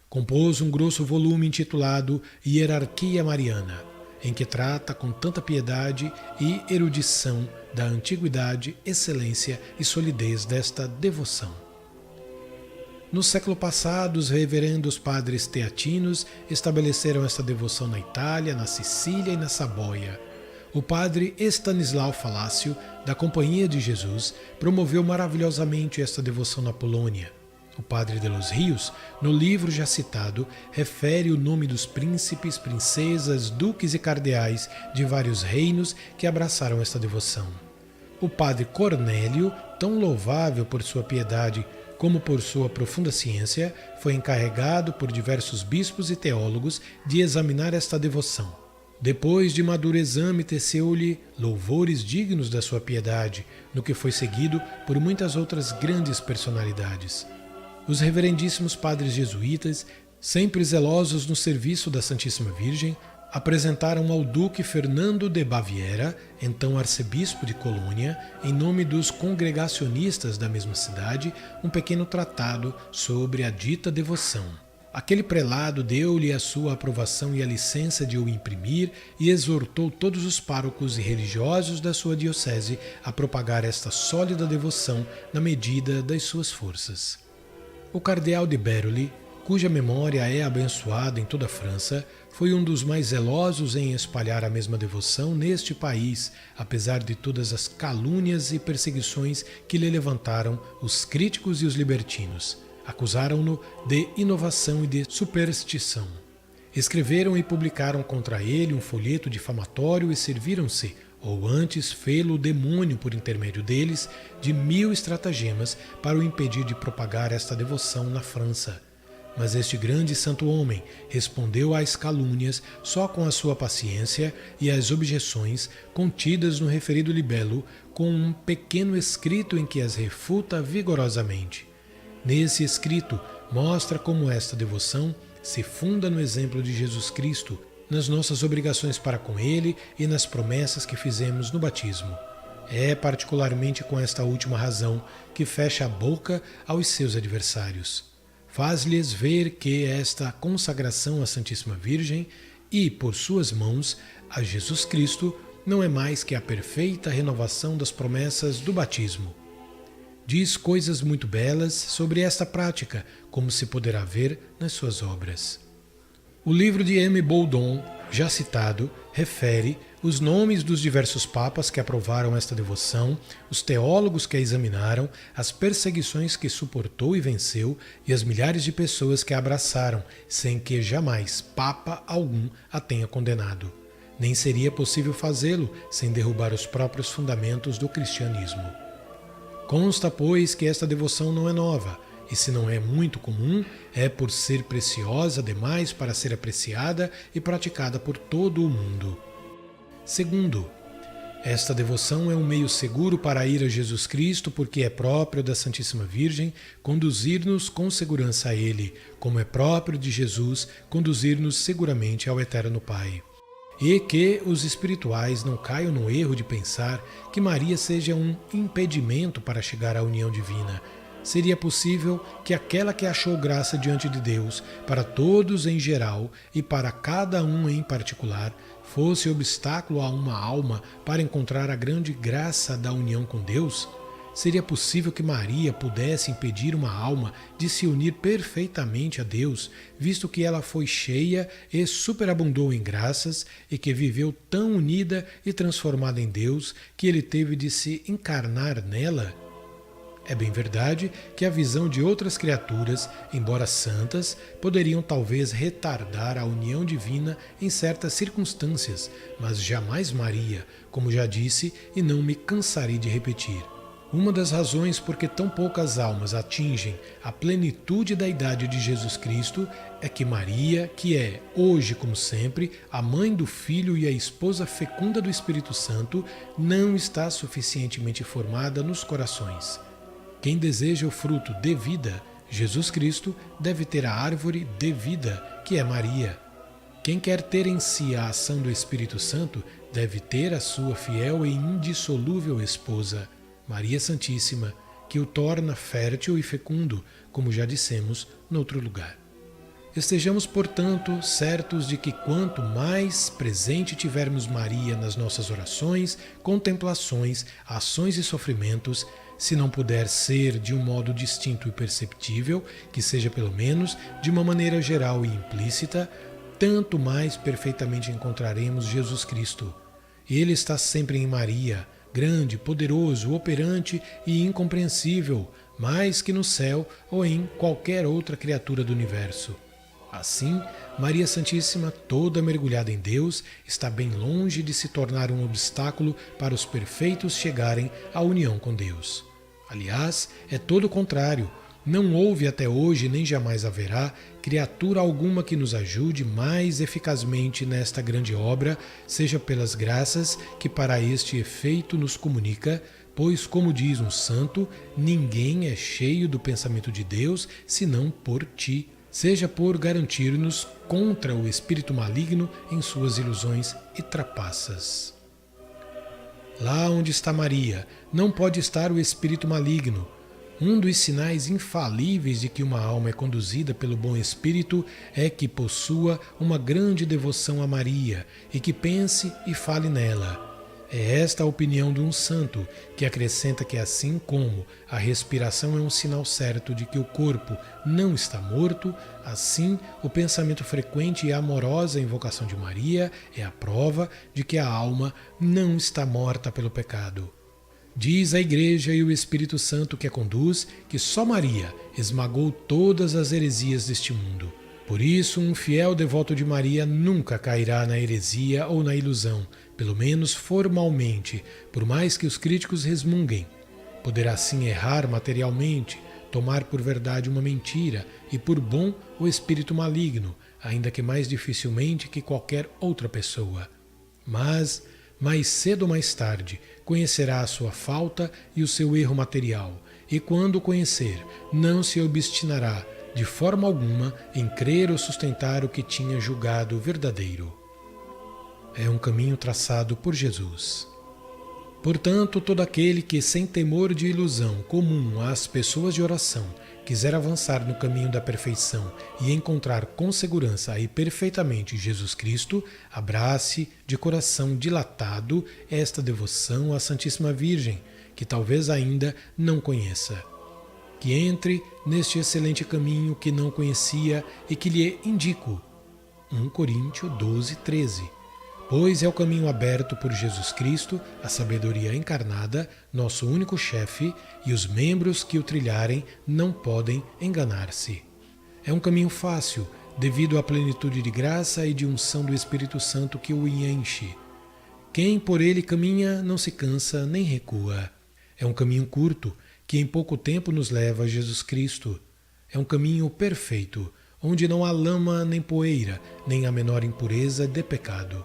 Compôs um grosso volume intitulado Hierarquia Mariana, em que trata com tanta piedade e erudição da antiguidade, excelência e solidez desta devoção. No século passado, os reverendos padres teatinos estabeleceram esta devoção na Itália, na Sicília e na Saboia. O padre Stanislau Falácio, da Companhia de Jesus, promoveu maravilhosamente esta devoção na Polônia. O padre de Los Rios, no livro já citado, refere o nome dos príncipes, princesas, duques e cardeais de vários reinos que abraçaram esta devoção. O padre Cornélio, tão louvável por sua piedade como por sua profunda ciência, foi encarregado por diversos bispos e teólogos de examinar esta devoção. Depois de maduro exame, teceu-lhe louvores dignos da sua piedade, no que foi seguido por muitas outras grandes personalidades. Os reverendíssimos padres jesuítas, sempre zelosos no serviço da Santíssima Virgem, apresentaram ao duque Fernando de Baviera, então arcebispo de Colônia, em nome dos congregacionistas da mesma cidade, um pequeno tratado sobre a dita devoção. Aquele prelado deu-lhe a sua aprovação e a licença de o imprimir e exortou todos os párocos e religiosos da sua diocese a propagar esta sólida devoção na medida das suas forças. O cardeal de Beroli, cuja memória é abençoada em toda a França, foi um dos mais zelosos em espalhar a mesma devoção neste país, apesar de todas as calúnias e perseguições que lhe levantaram os críticos e os libertinos. Acusaram-no de inovação e de superstição. Escreveram e publicaram contra ele um folheto difamatório e serviram-se, ou antes fê-lo o demônio por intermédio deles, de 1000 estratagemas para o impedir de propagar esta devoção na França. Mas este grande santo homem respondeu às calúnias só com a sua paciência e às objeções contidas no referido libelo com um pequeno escrito em que as refuta vigorosamente. Nesse escrito mostra como esta devoção se funda no exemplo de Jesus Cristo, nas nossas obrigações para com Ele e nas promessas que fizemos no batismo. É particularmente com esta última razão que fecha a boca aos seus adversários. Faz-lhes ver que esta consagração à Santíssima Virgem e, por suas mãos, a Jesus Cristo, não é mais que a perfeita renovação das promessas do batismo. Diz coisas muito belas sobre esta prática, como se poderá ver nas suas obras. O livro de M. Boudon, já citado, refere os nomes dos diversos papas que aprovaram esta devoção, os teólogos que a examinaram, as perseguições que suportou e venceu e as milhares de pessoas que a abraçaram, sem que jamais papa algum a tenha condenado. Nem seria possível fazê-lo sem derrubar os próprios fundamentos do cristianismo. Consta, pois, que esta devoção não é nova, e se não é muito comum, é por ser preciosa demais para ser apreciada e praticada por todo o mundo. Segundo, esta devoção é um meio seguro para ir a Jesus Cristo, porque é próprio da Santíssima Virgem conduzir-nos com segurança a Ele, como é próprio de Jesus conduzir-nos seguramente ao Eterno Pai. E que os espirituais não caiam no erro de pensar que Maria seja um impedimento para chegar à união divina. Seria possível que aquela que achou graça diante de Deus, para todos em geral e para cada um em particular, fosse obstáculo a uma alma para encontrar a grande graça da união com Deus? Seria possível que Maria pudesse impedir uma alma de se unir perfeitamente a Deus, visto que ela foi cheia e superabundou em graças e que viveu tão unida e transformada em Deus que ele teve de se encarnar nela? É bem verdade que a visão de outras criaturas, embora santas, poderiam talvez retardar a união divina em certas circunstâncias, mas jamais Maria, como já disse e não me cansarei de repetir. Uma das razões por que tão poucas almas atingem a plenitude da idade de Jesus Cristo é que Maria, que é, hoje como sempre, a mãe do Filho e a esposa fecunda do Espírito Santo, não está suficientemente formada nos corações. Quem deseja o fruto de vida, Jesus Cristo, deve ter a árvore de vida, que é Maria. Quem quer ter em si a ação do Espírito Santo, deve ter a sua fiel e indissolúvel esposa, Maria Santíssima, que o torna fértil e fecundo, como já dissemos noutro lugar. Estejamos, portanto, certos de que quanto mais presente tivermos Maria nas nossas orações, contemplações, ações e sofrimentos, se não puder ser de um modo distinto e perceptível, que seja pelo menos de uma maneira geral e implícita, tanto mais perfeitamente encontraremos Jesus Cristo. Ele está sempre em Maria, grande, poderoso, operante e incompreensível, mais que no céu ou em qualquer outra criatura do universo. Assim, Maria Santíssima, toda mergulhada em Deus, está bem longe de se tornar um obstáculo para os perfeitos chegarem à união com Deus. Aliás, é todo o contrário. Não houve até hoje, nem jamais haverá, criatura alguma que nos ajude mais eficazmente nesta grande obra, seja pelas graças que para este efeito nos comunica, pois, como diz um santo, ninguém é cheio do pensamento de Deus, senão por ti. Seja por garantir-nos contra o espírito maligno em suas ilusões e trapaças. Lá onde está Maria, não pode estar o espírito maligno. Um dos sinais infalíveis de que uma alma é conduzida pelo bom espírito é que possua uma grande devoção a Maria e que pense e fale nela. É esta a opinião de um santo, que acrescenta que assim como a respiração é um sinal certo de que o corpo não está morto, assim o pensamento frequente e amorosa invocação de Maria é a prova de que a alma não está morta pelo pecado. Diz a Igreja e o Espírito Santo que a conduz que só Maria esmagou todas as heresias deste mundo. Por isso, um fiel devoto de Maria nunca cairá na heresia ou na ilusão, pelo menos formalmente, por mais que os críticos resmunguem. Poderá sim errar materialmente, tomar por verdade uma mentira e por bom o espírito maligno, ainda que mais dificilmente que qualquer outra pessoa. Mas, mais cedo ou mais tarde, conhecerá a sua falta e o seu erro material, e quando o conhecer, não se obstinará de forma alguma em crer ou sustentar o que tinha julgado verdadeiro. É um caminho traçado por Jesus. Portanto, todo aquele que, sem temor de ilusão comum às pessoas de oração, quiser avançar no caminho da perfeição e encontrar com segurança e perfeitamente Jesus Cristo, abrace de coração dilatado esta devoção à Santíssima Virgem, que talvez ainda não conheça. Que entre neste excelente caminho que não conhecia e que lhe indico. 1 Coríntios 12, 13. Pois é o caminho aberto por Jesus Cristo, a sabedoria encarnada, nosso único chefe, e os membros que o trilharem não podem enganar-se. É um caminho fácil, devido à plenitude de graça e de unção do Espírito Santo que o enche. Quem por ele caminha não se cansa nem recua. É um caminho curto, que em pouco tempo nos leva a Jesus Cristo. É um caminho perfeito, onde não há lama nem poeira, nem a menor impureza de pecado.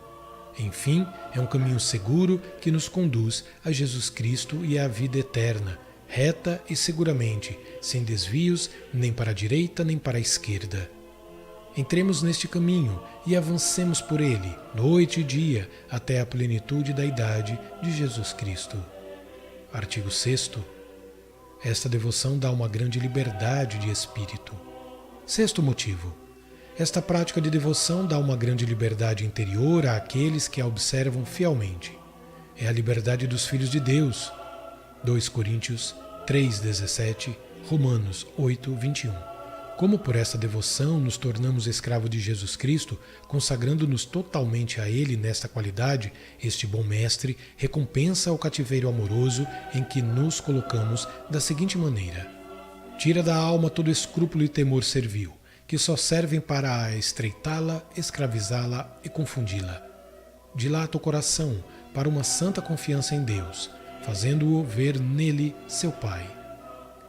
Enfim, é um caminho seguro que nos conduz a Jesus Cristo e à vida eterna, reta e seguramente, sem desvios nem para a direita nem para a esquerda. Entremos neste caminho e avancemos por ele, noite e dia, até a plenitude da idade de Jesus Cristo. Artigo 6º. Esta devoção dá uma grande liberdade de espírito. Sexto motivo. Esta prática de devoção dá uma grande liberdade interior àqueles que a observam fielmente. É a liberdade dos filhos de Deus. 2 Coríntios 3,17, Romanos 8, 21. Como por esta devoção nos tornamos escravos de Jesus Cristo, consagrando-nos totalmente a Ele nesta qualidade, este bom mestre recompensa o cativeiro amoroso em que nos colocamos da seguinte maneira. Tira da alma todo escrúpulo e temor servil, que só servem para a estreitá-la, escravizá-la e confundi-la. Dilata o coração para uma santa confiança em Deus, fazendo-o ver nele seu Pai.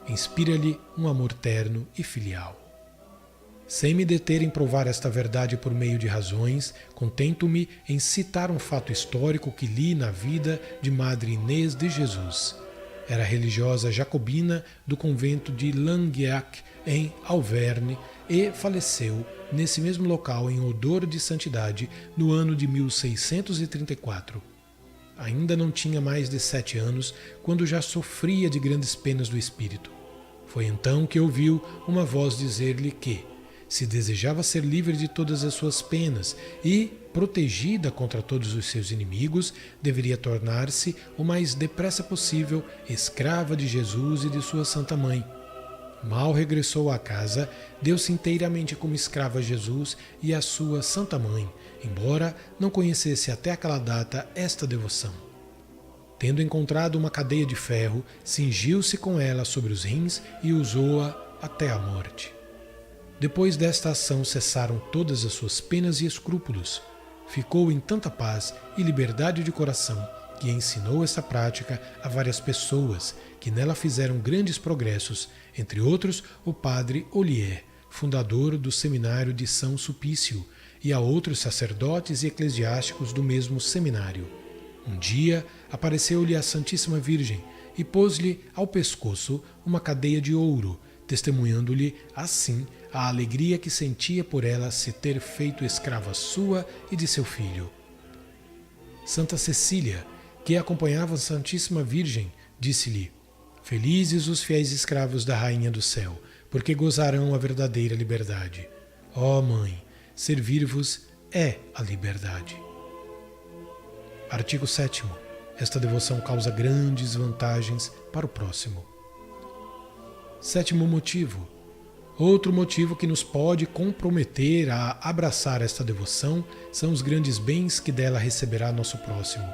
Inspira-lhe um amor terno e filial. Sem me deter em provar esta verdade por meio de razões, contento-me em citar um fato histórico que li na vida de Madre Inês de Jesus. Era religiosa jacobina do convento de Langueac, em Auvergne, e faleceu nesse mesmo local em odor de santidade no ano de 1634. Ainda não tinha mais de 7 anos quando já sofria de grandes penas do espírito. Foi então que ouviu uma voz dizer-lhe que, se desejava ser livre de todas as suas penas e, protegida contra todos os seus inimigos, deveria tornar-se o mais depressa possível escrava de Jesus e de sua Santa Mãe. Mal regressou à casa, deu-se inteiramente como escrava a Jesus e a sua Santa Mãe, embora não conhecesse até aquela data esta devoção. Tendo encontrado uma cadeia de ferro, cingiu-se com ela sobre os rins e usou-a até a morte. Depois desta ação cessaram todas as suas penas e escrúpulos. Ficou em tanta paz e liberdade de coração que ensinou essa prática a várias pessoas que nela fizeram grandes progressos, entre outros o padre Ollier, fundador do seminário de São Sulpício, e a outros sacerdotes e eclesiásticos do mesmo seminário. Um dia apareceu-lhe a Santíssima Virgem e pôs-lhe ao pescoço uma cadeia de ouro, testemunhando-lhe assim a alegria que sentia por ela se ter feito escrava sua e de seu filho. Santa Cecília, que acompanhava a Santíssima Virgem, disse-lhe: Felizes os fiéis escravos da Rainha do Céu, porque gozarão a verdadeira liberdade. Ó Mãe, servir-vos é a liberdade. Artigo 7º. Esta devoção causa grandes vantagens para o próximo. Sétimo motivo. Outro motivo que nos pode comprometer a abraçar esta devoção são os grandes bens que dela receberá nosso próximo.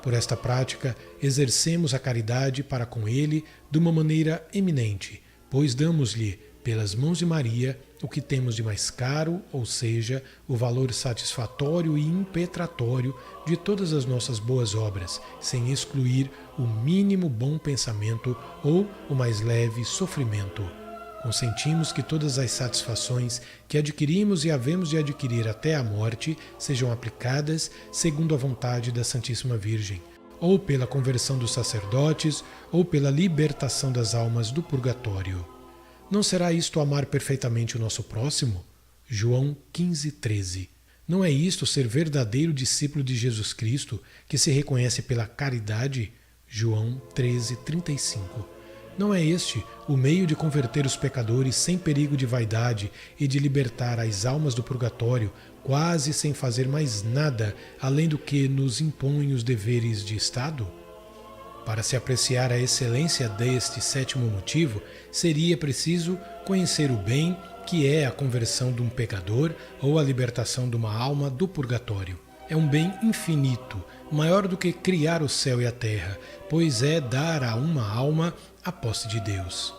Por esta prática, exercemos a caridade para com Ele de uma maneira eminente, pois damos-lhe, pelas mãos de Maria, o que temos de mais caro, ou seja, o valor satisfatório e impetratório de todas as nossas boas obras, sem excluir o mínimo bom pensamento ou o mais leve sofrimento. Consentimos que todas as satisfações que adquirimos e havemos de adquirir até a morte sejam aplicadas segundo a vontade da Santíssima Virgem, ou pela conversão dos sacerdotes, ou pela libertação das almas do purgatório. Não será isto amar perfeitamente o nosso próximo? João 15:13. Não é isto ser verdadeiro discípulo de Jesus Cristo, que se reconhece pela caridade? João 13:35. Não é este o meio de converter os pecadores sem perigo de vaidade e de libertar as almas do purgatório, quase sem fazer mais nada além do que nos impõem os deveres de Estado? Para se apreciar a excelência deste sétimo motivo, seria preciso conhecer o bem que é a conversão de um pecador ou a libertação de uma alma do purgatório. É um bem infinito, maior do que criar o céu e a terra, pois é dar a uma alma a posse de Deus.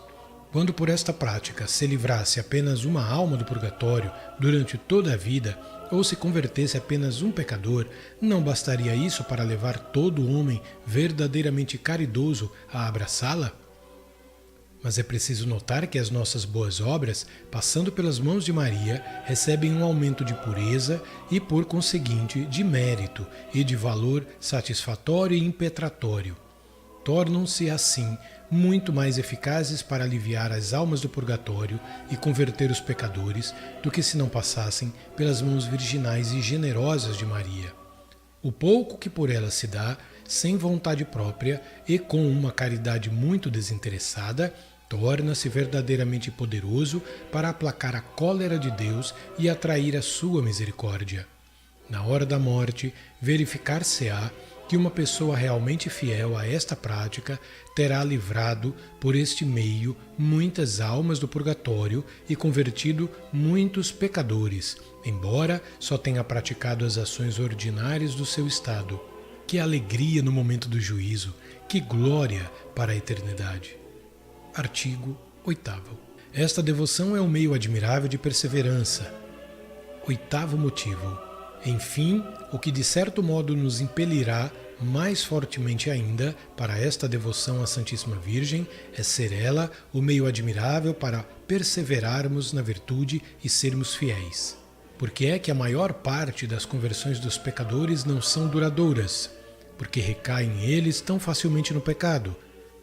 Quando por esta prática se livrasse apenas uma alma do purgatório durante toda a vida, ou se convertesse apenas um pecador, não bastaria isso para levar todo homem verdadeiramente caridoso a abraçá-la? Mas é preciso notar que as nossas boas obras, passando pelas mãos de Maria, recebem um aumento de pureza e, por conseguinte, de mérito e de valor satisfatório e impetratório. Tornam-se, assim, muito mais eficazes para aliviar as almas do purgatório e converter os pecadores do que se não passassem pelas mãos virginais e generosas de Maria. O pouco que por ela se dá, sem vontade própria e com uma caridade muito desinteressada, torna-se verdadeiramente poderoso para aplacar a cólera de Deus e atrair a sua misericórdia. Na hora da morte, verificar-se-á que uma pessoa realmente fiel a esta prática terá livrado por este meio muitas almas do purgatório e convertido muitos pecadores, embora só tenha praticado as ações ordinárias do seu estado. Que alegria no momento do juízo, que glória para a eternidade. Artigo 8º. Esta devoção é um meio admirável de perseverança. 8º motivo. Enfim, o que de certo modo nos impelirá mais fortemente ainda para esta devoção à Santíssima Virgem é ser ela o meio admirável para perseverarmos na virtude e sermos fiéis. Porque é que a maior parte das conversões dos pecadores não são duradouras? Porque recaem eles tão facilmente no pecado?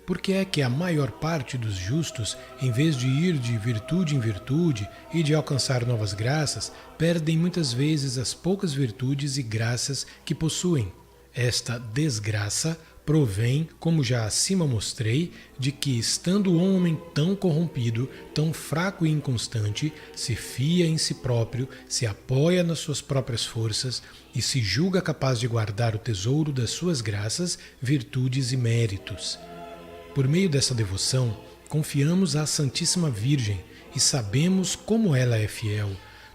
Porque é que a maior parte dos justos, em vez de ir de virtude em virtude e de alcançar novas graças, perdem muitas vezes as poucas virtudes e graças que possuem? Esta desgraça provém, como já acima mostrei, de que, estando o homem tão corrompido, tão fraco e inconstante, se fia em si próprio, se apoia nas suas próprias forças e se julga capaz de guardar o tesouro das suas graças, virtudes e méritos. Por meio dessa devoção, confiamos à Santíssima Virgem e sabemos como ela é fiel.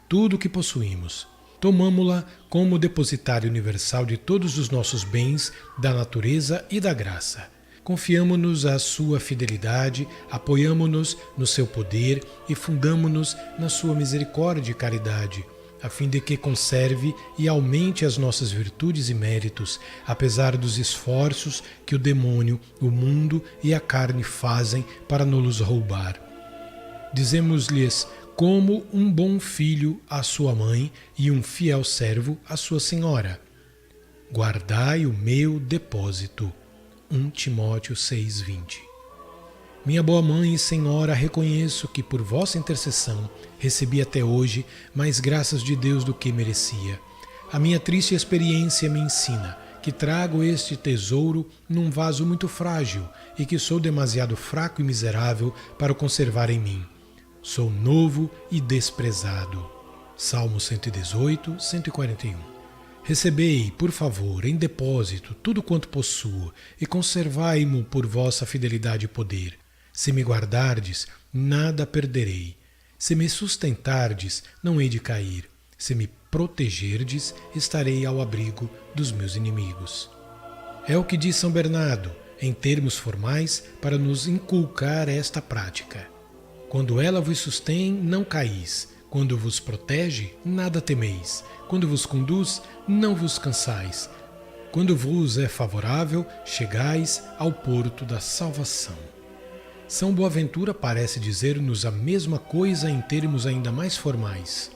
Tudo o que possuímos, tomamo-la como depositária universal de todos os nossos bens, da natureza e da graça. Confiamo-nos à sua fidelidade, apoiamo-nos no seu poder e fundamo-nos na sua misericórdia e caridade, a fim de que conserve e aumente as nossas virtudes e méritos, apesar dos esforços que o demônio, o mundo e a carne fazem para nos roubar. Dizemos-lhes como um bom filho à sua mãe e um fiel servo à sua senhora: guardai o meu depósito. 1 Timóteo 6:20. Minha boa mãe e senhora, reconheço que por vossa intercessão recebi até hoje mais graças de Deus do que merecia. A minha triste experiência me ensina que trago este tesouro num vaso muito frágil e que sou demasiado fraco e miserável para o conservar em mim. Sou novo e desprezado. Salmo 118, 141. Recebei, por favor, em depósito tudo quanto possuo e conservai-mo por vossa fidelidade e poder. Se me guardardes, nada perderei. Se me sustentardes, não hei de cair. Se me protegerdes, estarei ao abrigo dos meus inimigos. É o que diz São Bernardo, em termos formais, para nos inculcar esta prática. Quando ela vos sustém, não caís. Quando vos protege, nada temeis. Quando vos conduz, não vos cansais. Quando vos é favorável, chegais ao porto da salvação. São Boaventura parece dizer-nos a mesma coisa em termos ainda mais formais.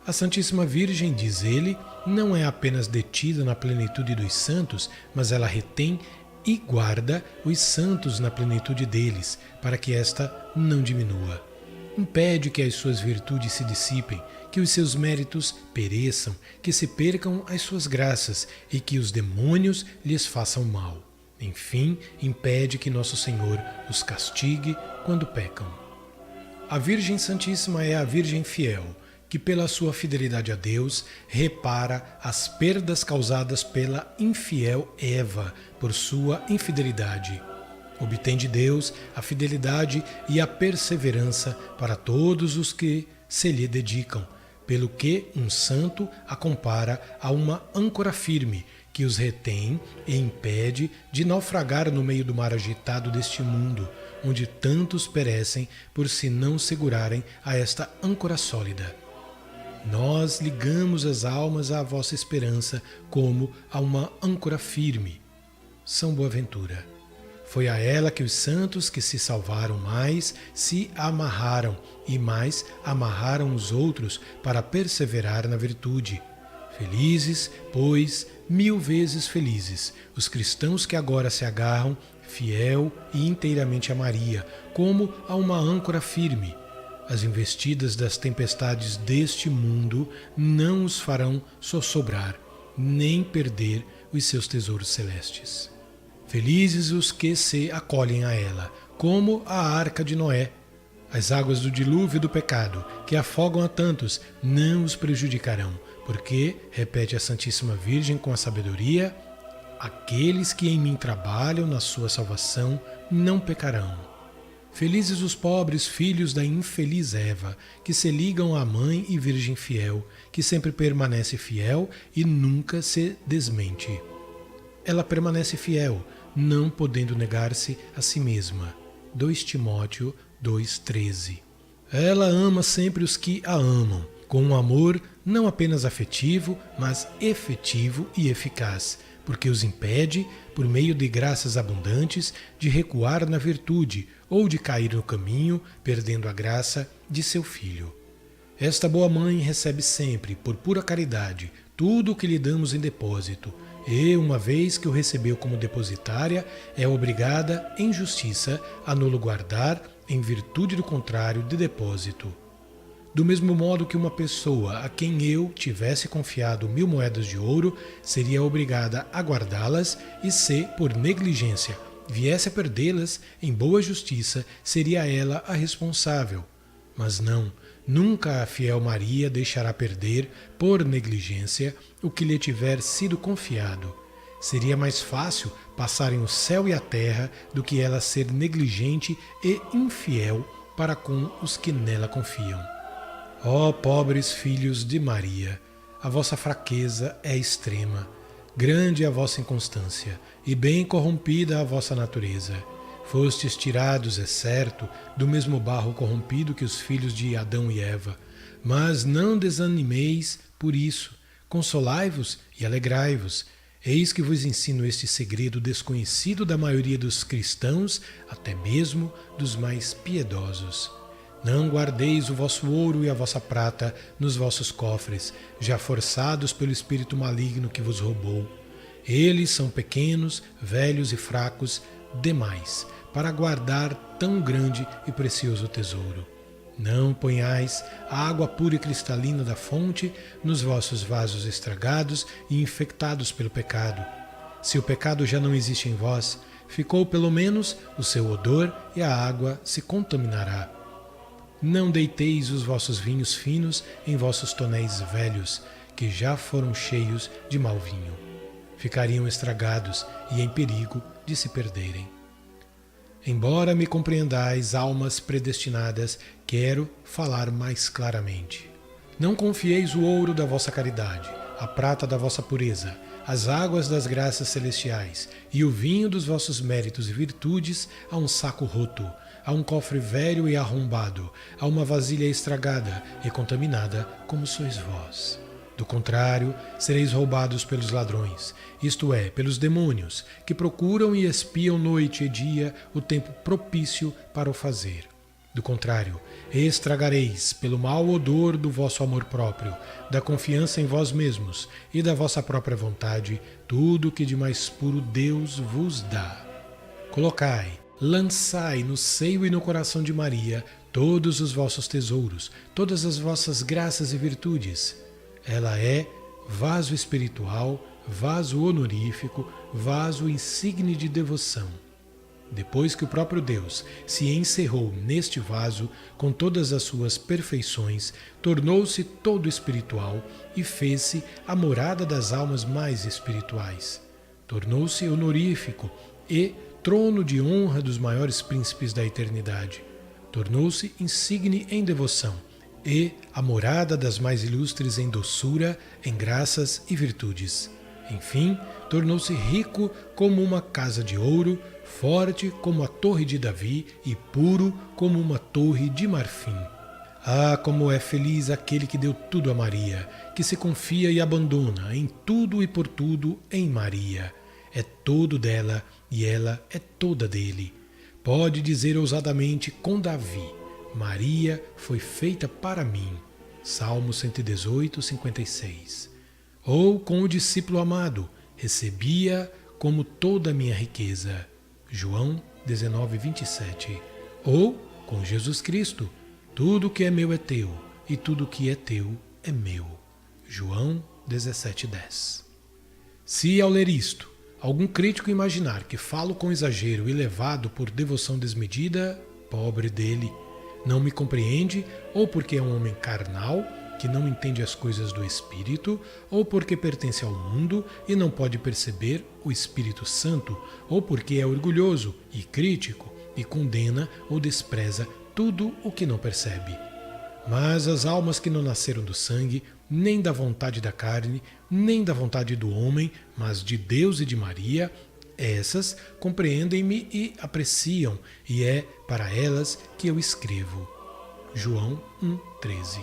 A Santíssima Virgem, diz ele, não é apenas detida na plenitude dos santos, mas ela retém e guarda os santos na plenitude deles, para que esta não diminua. Impede que as suas virtudes se dissipem, que os seus méritos pereçam, que se percam as suas graças e que os demônios lhes façam mal. Enfim, impede que Nosso Senhor os castigue quando pecam. A Virgem Santíssima é a Virgem fiel, que pela sua fidelidade a Deus repara as perdas causadas pela infiel Eva por sua infidelidade. Obtém de Deus a fidelidade e a perseverança para todos os que se lhe dedicam, pelo que um santo a compara a uma âncora firme que os retém e impede de naufragar no meio do mar agitado deste mundo, onde tantos perecem por se não segurarem a esta âncora sólida. Nós ligamos as almas à vossa esperança como a uma âncora firme. São Boaventura. Foi a ela que os santos que se salvaram mais se amarraram e mais amarraram os outros para perseverar na virtude. Felizes, pois, 1000 vezes felizes, os cristãos que agora se agarram fiel e inteiramente a Maria, como a uma âncora firme. As investidas das tempestades deste mundo não os farão sossobrar, nem perder os seus tesouros celestes. Felizes os que se acolhem a ela, como a arca de Noé. As águas do dilúvio do pecado, que afogam a tantos, não os prejudicarão, porque, repete a Santíssima Virgem com a sabedoria, aqueles que em mim trabalham na sua salvação não pecarão. Felizes os pobres filhos da infeliz Eva, que se ligam à mãe e Virgem fiel, que sempre permanece fiel e nunca se desmente. Ela permanece fiel, não podendo negar-se a si mesma. 2 Timóteo 2,13. Ela ama sempre os que a amam, com um amor não apenas afetivo, mas efetivo e eficaz, porque os impede, por meio de graças abundantes, de recuar na virtude ou de cair no caminho, perdendo a graça de seu filho. Esta boa mãe recebe sempre, por pura caridade, tudo o que lhe damos em depósito, e, uma vez que o recebeu como depositária, é obrigada, em justiça, a no-lo guardar, em virtude do contrário de depósito. Do mesmo modo que uma pessoa a quem eu tivesse confiado 1000 moedas de ouro seria obrigada a guardá-las e se, por negligência, viesse a perdê-las, em boa justiça, seria ela a responsável. Mas não, nunca a fiel Maria deixará perder, por negligência, o que lhe tiver sido confiado. Seria mais fácil passarem o céu e a terra do que ela ser negligente e infiel para com os que nela confiam. Ó pobres filhos de Maria, a vossa fraqueza é extrema, grande é a vossa inconstância, e bem corrompida a vossa natureza. Fostes tirados, é certo, do mesmo barro corrompido que os filhos de Adão e Eva, mas não desanimeis por isso, consolai-vos e alegrai-vos. Eis que vos ensino este segredo desconhecido da maioria dos cristãos, até mesmo dos mais piedosos. Não guardeis o vosso ouro e a vossa prata nos vossos cofres, já forçados pelo espírito maligno que vos roubou. Eles são pequenos, velhos e fracos demais para guardar tão grande e precioso tesouro. Não ponhais a água pura e cristalina da fonte nos vossos vasos estragados e infectados pelo pecado. Se o pecado já não existe em vós, ficou pelo menos o seu odor e a água se contaminará. Não deiteis os vossos vinhos finos em vossos tonéis velhos, que já foram cheios de mau vinho. Ficariam estragados e em perigo de se perderem. Embora me compreendais, almas predestinadas, quero falar mais claramente. Não confieis o ouro da vossa caridade, a prata da vossa pureza, as águas das graças celestiais e o vinho dos vossos méritos e virtudes a um saco roto, a um cofre velho e arrombado, a uma vasilha estragada e contaminada, como sois vós. Do contrário, sereis roubados pelos ladrões, isto é, pelos demônios, que procuram e espiam noite e dia o tempo propício para o fazer. Do contrário, estragareis pelo mau odor do vosso amor próprio, da confiança em vós mesmos e da vossa própria vontade, tudo o que de mais puro Deus vos dá. Colocai, lançai no seio e no coração de Maria todos os vossos tesouros, todas as vossas graças e virtudes. Ela é vaso espiritual, vaso honorífico, vaso insigne de devoção. Depois que o próprio Deus se encerrou neste vaso com todas as suas perfeições, tornou-se todo espiritual e fez-se a morada das almas mais espirituais. Tornou-se honorífico e trono de honra dos maiores príncipes da eternidade. Tornou-se insigne em devoção e a morada das mais ilustres em doçura, em graças e virtudes. Enfim, tornou-se rico como uma casa de ouro, forte como a torre de Davi e puro como uma torre de marfim. Ah, como é feliz aquele que deu tudo a Maria, que se confia e abandona em tudo e por tudo em Maria. É todo dela e ela é toda dele. Pode dizer ousadamente com Davi: Maria foi feita para mim. Salmo 118, 56. Ou com o discípulo amado: recebia como toda a minha riqueza. João 19, 27. Ou com Jesus Cristo: tudo que é meu é teu, e tudo que é teu é meu. João 17, 10. Se ao ler isto, algum crítico imaginar que falo com exagero e levado por devoção desmedida, pobre dele, não me compreende, ou porque é um homem carnal, que não entende as coisas do Espírito, ou porque pertence ao mundo e não pode perceber o Espírito Santo, ou porque é orgulhoso e crítico e condena ou despreza tudo o que não percebe. Mas as almas que não nasceram do sangue, nem da vontade da carne, nem da vontade do homem, mas de Deus e de Maria, essas compreendem-me e apreciam, e é para elas que eu escrevo. João 1,13.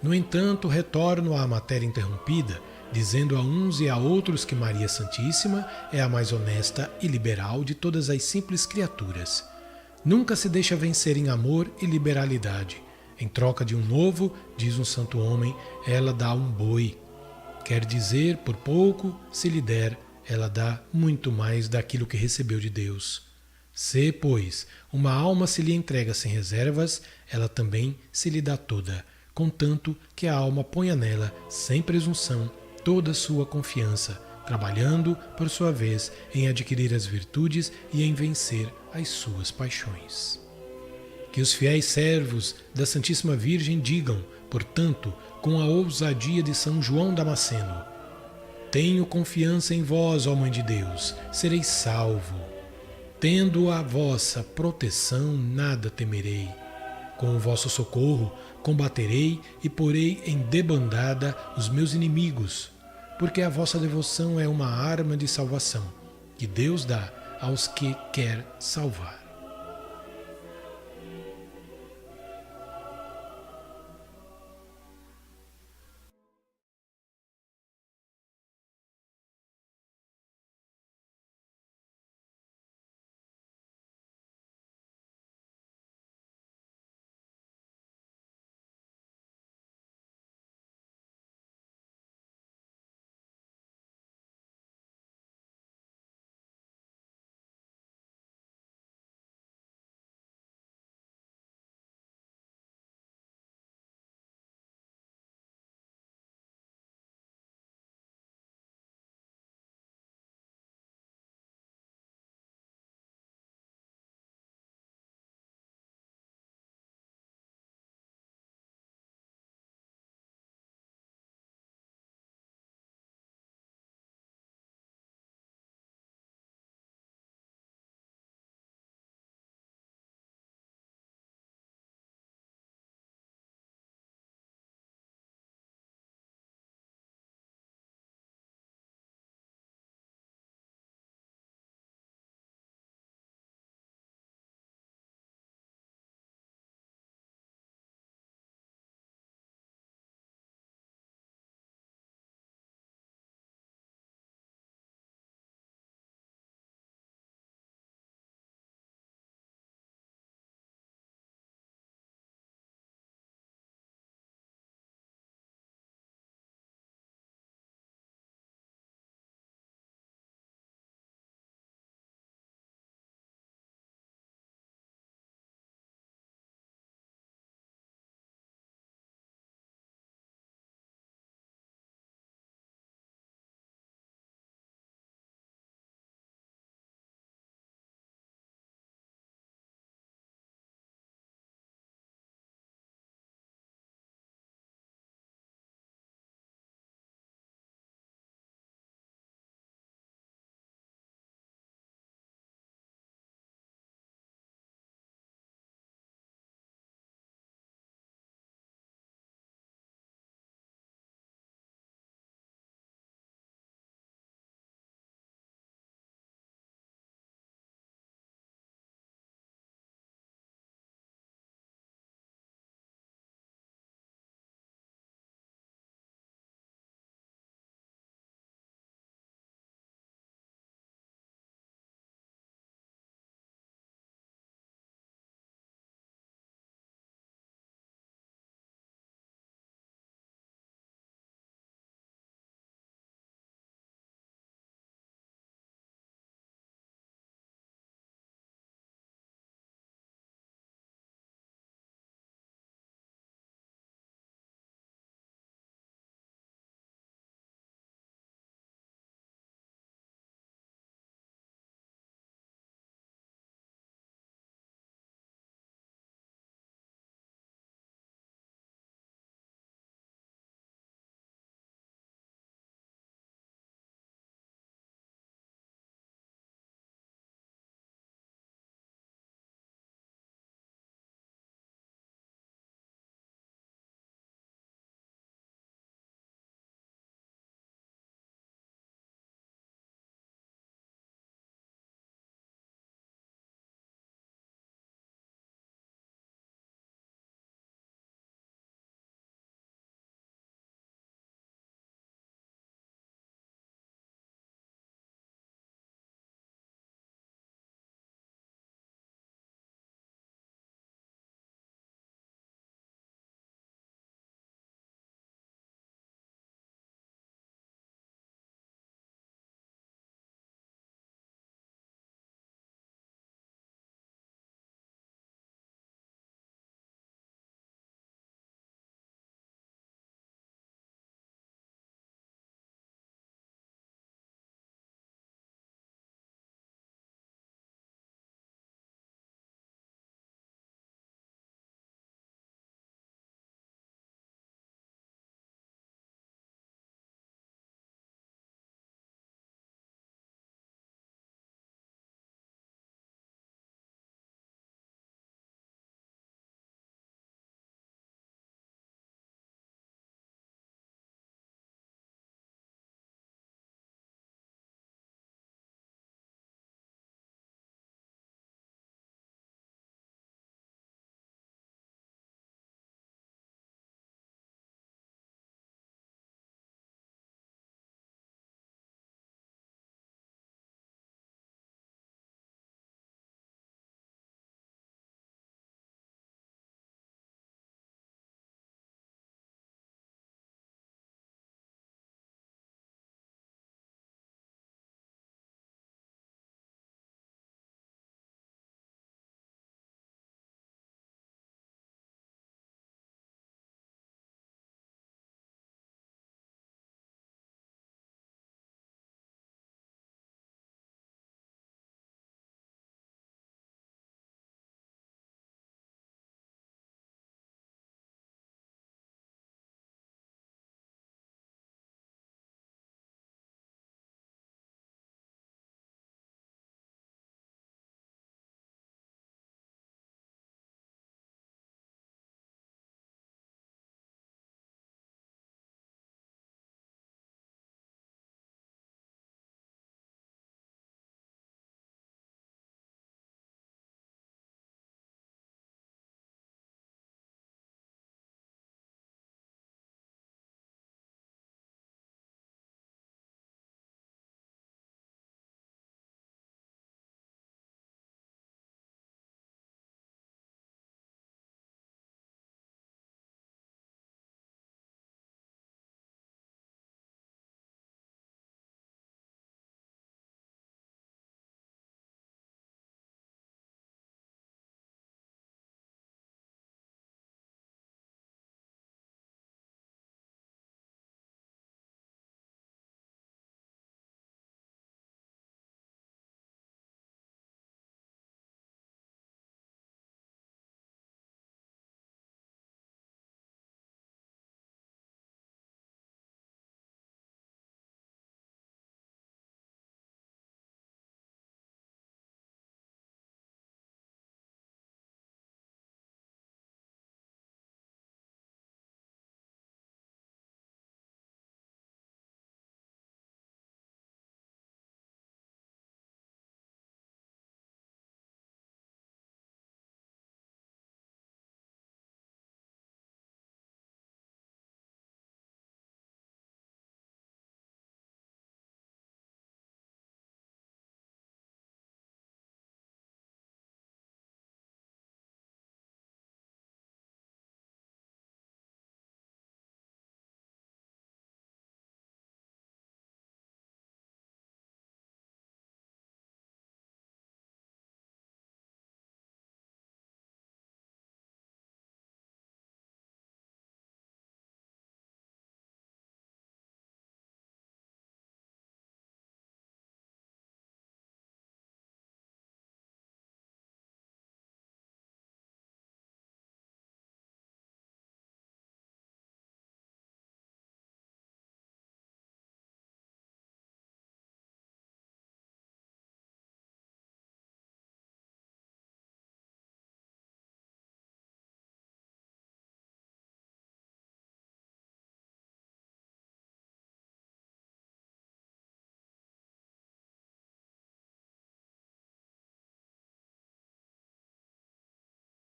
No entanto, retorno à matéria interrompida, dizendo a uns e a outros que Maria Santíssima é a mais honesta e liberal de todas as simples criaturas. Nunca se deixa vencer em amor e liberalidade. Em troca de um novo, diz um santo homem, ela dá um boi. Quer dizer, por pouco, se lhe der, ela dá muito mais daquilo que recebeu de Deus. Se, pois, uma alma se lhe entrega sem reservas, ela também se lhe dá toda, contanto que a alma ponha nela, sem presunção, toda a sua confiança, trabalhando, por sua vez, em adquirir as virtudes e em vencer as suas paixões. Que os fiéis servos da Santíssima Virgem digam, portanto, com a ousadia de São João Damasceno: tenho confiança em vós, ó Mãe de Deus, sereis salvo. Tendo a vossa proteção, nada temerei. Com o vosso socorro, combaterei e porei em debandada os meus inimigos, porque a vossa devoção é uma arma de salvação que Deus dá aos que quer salvar.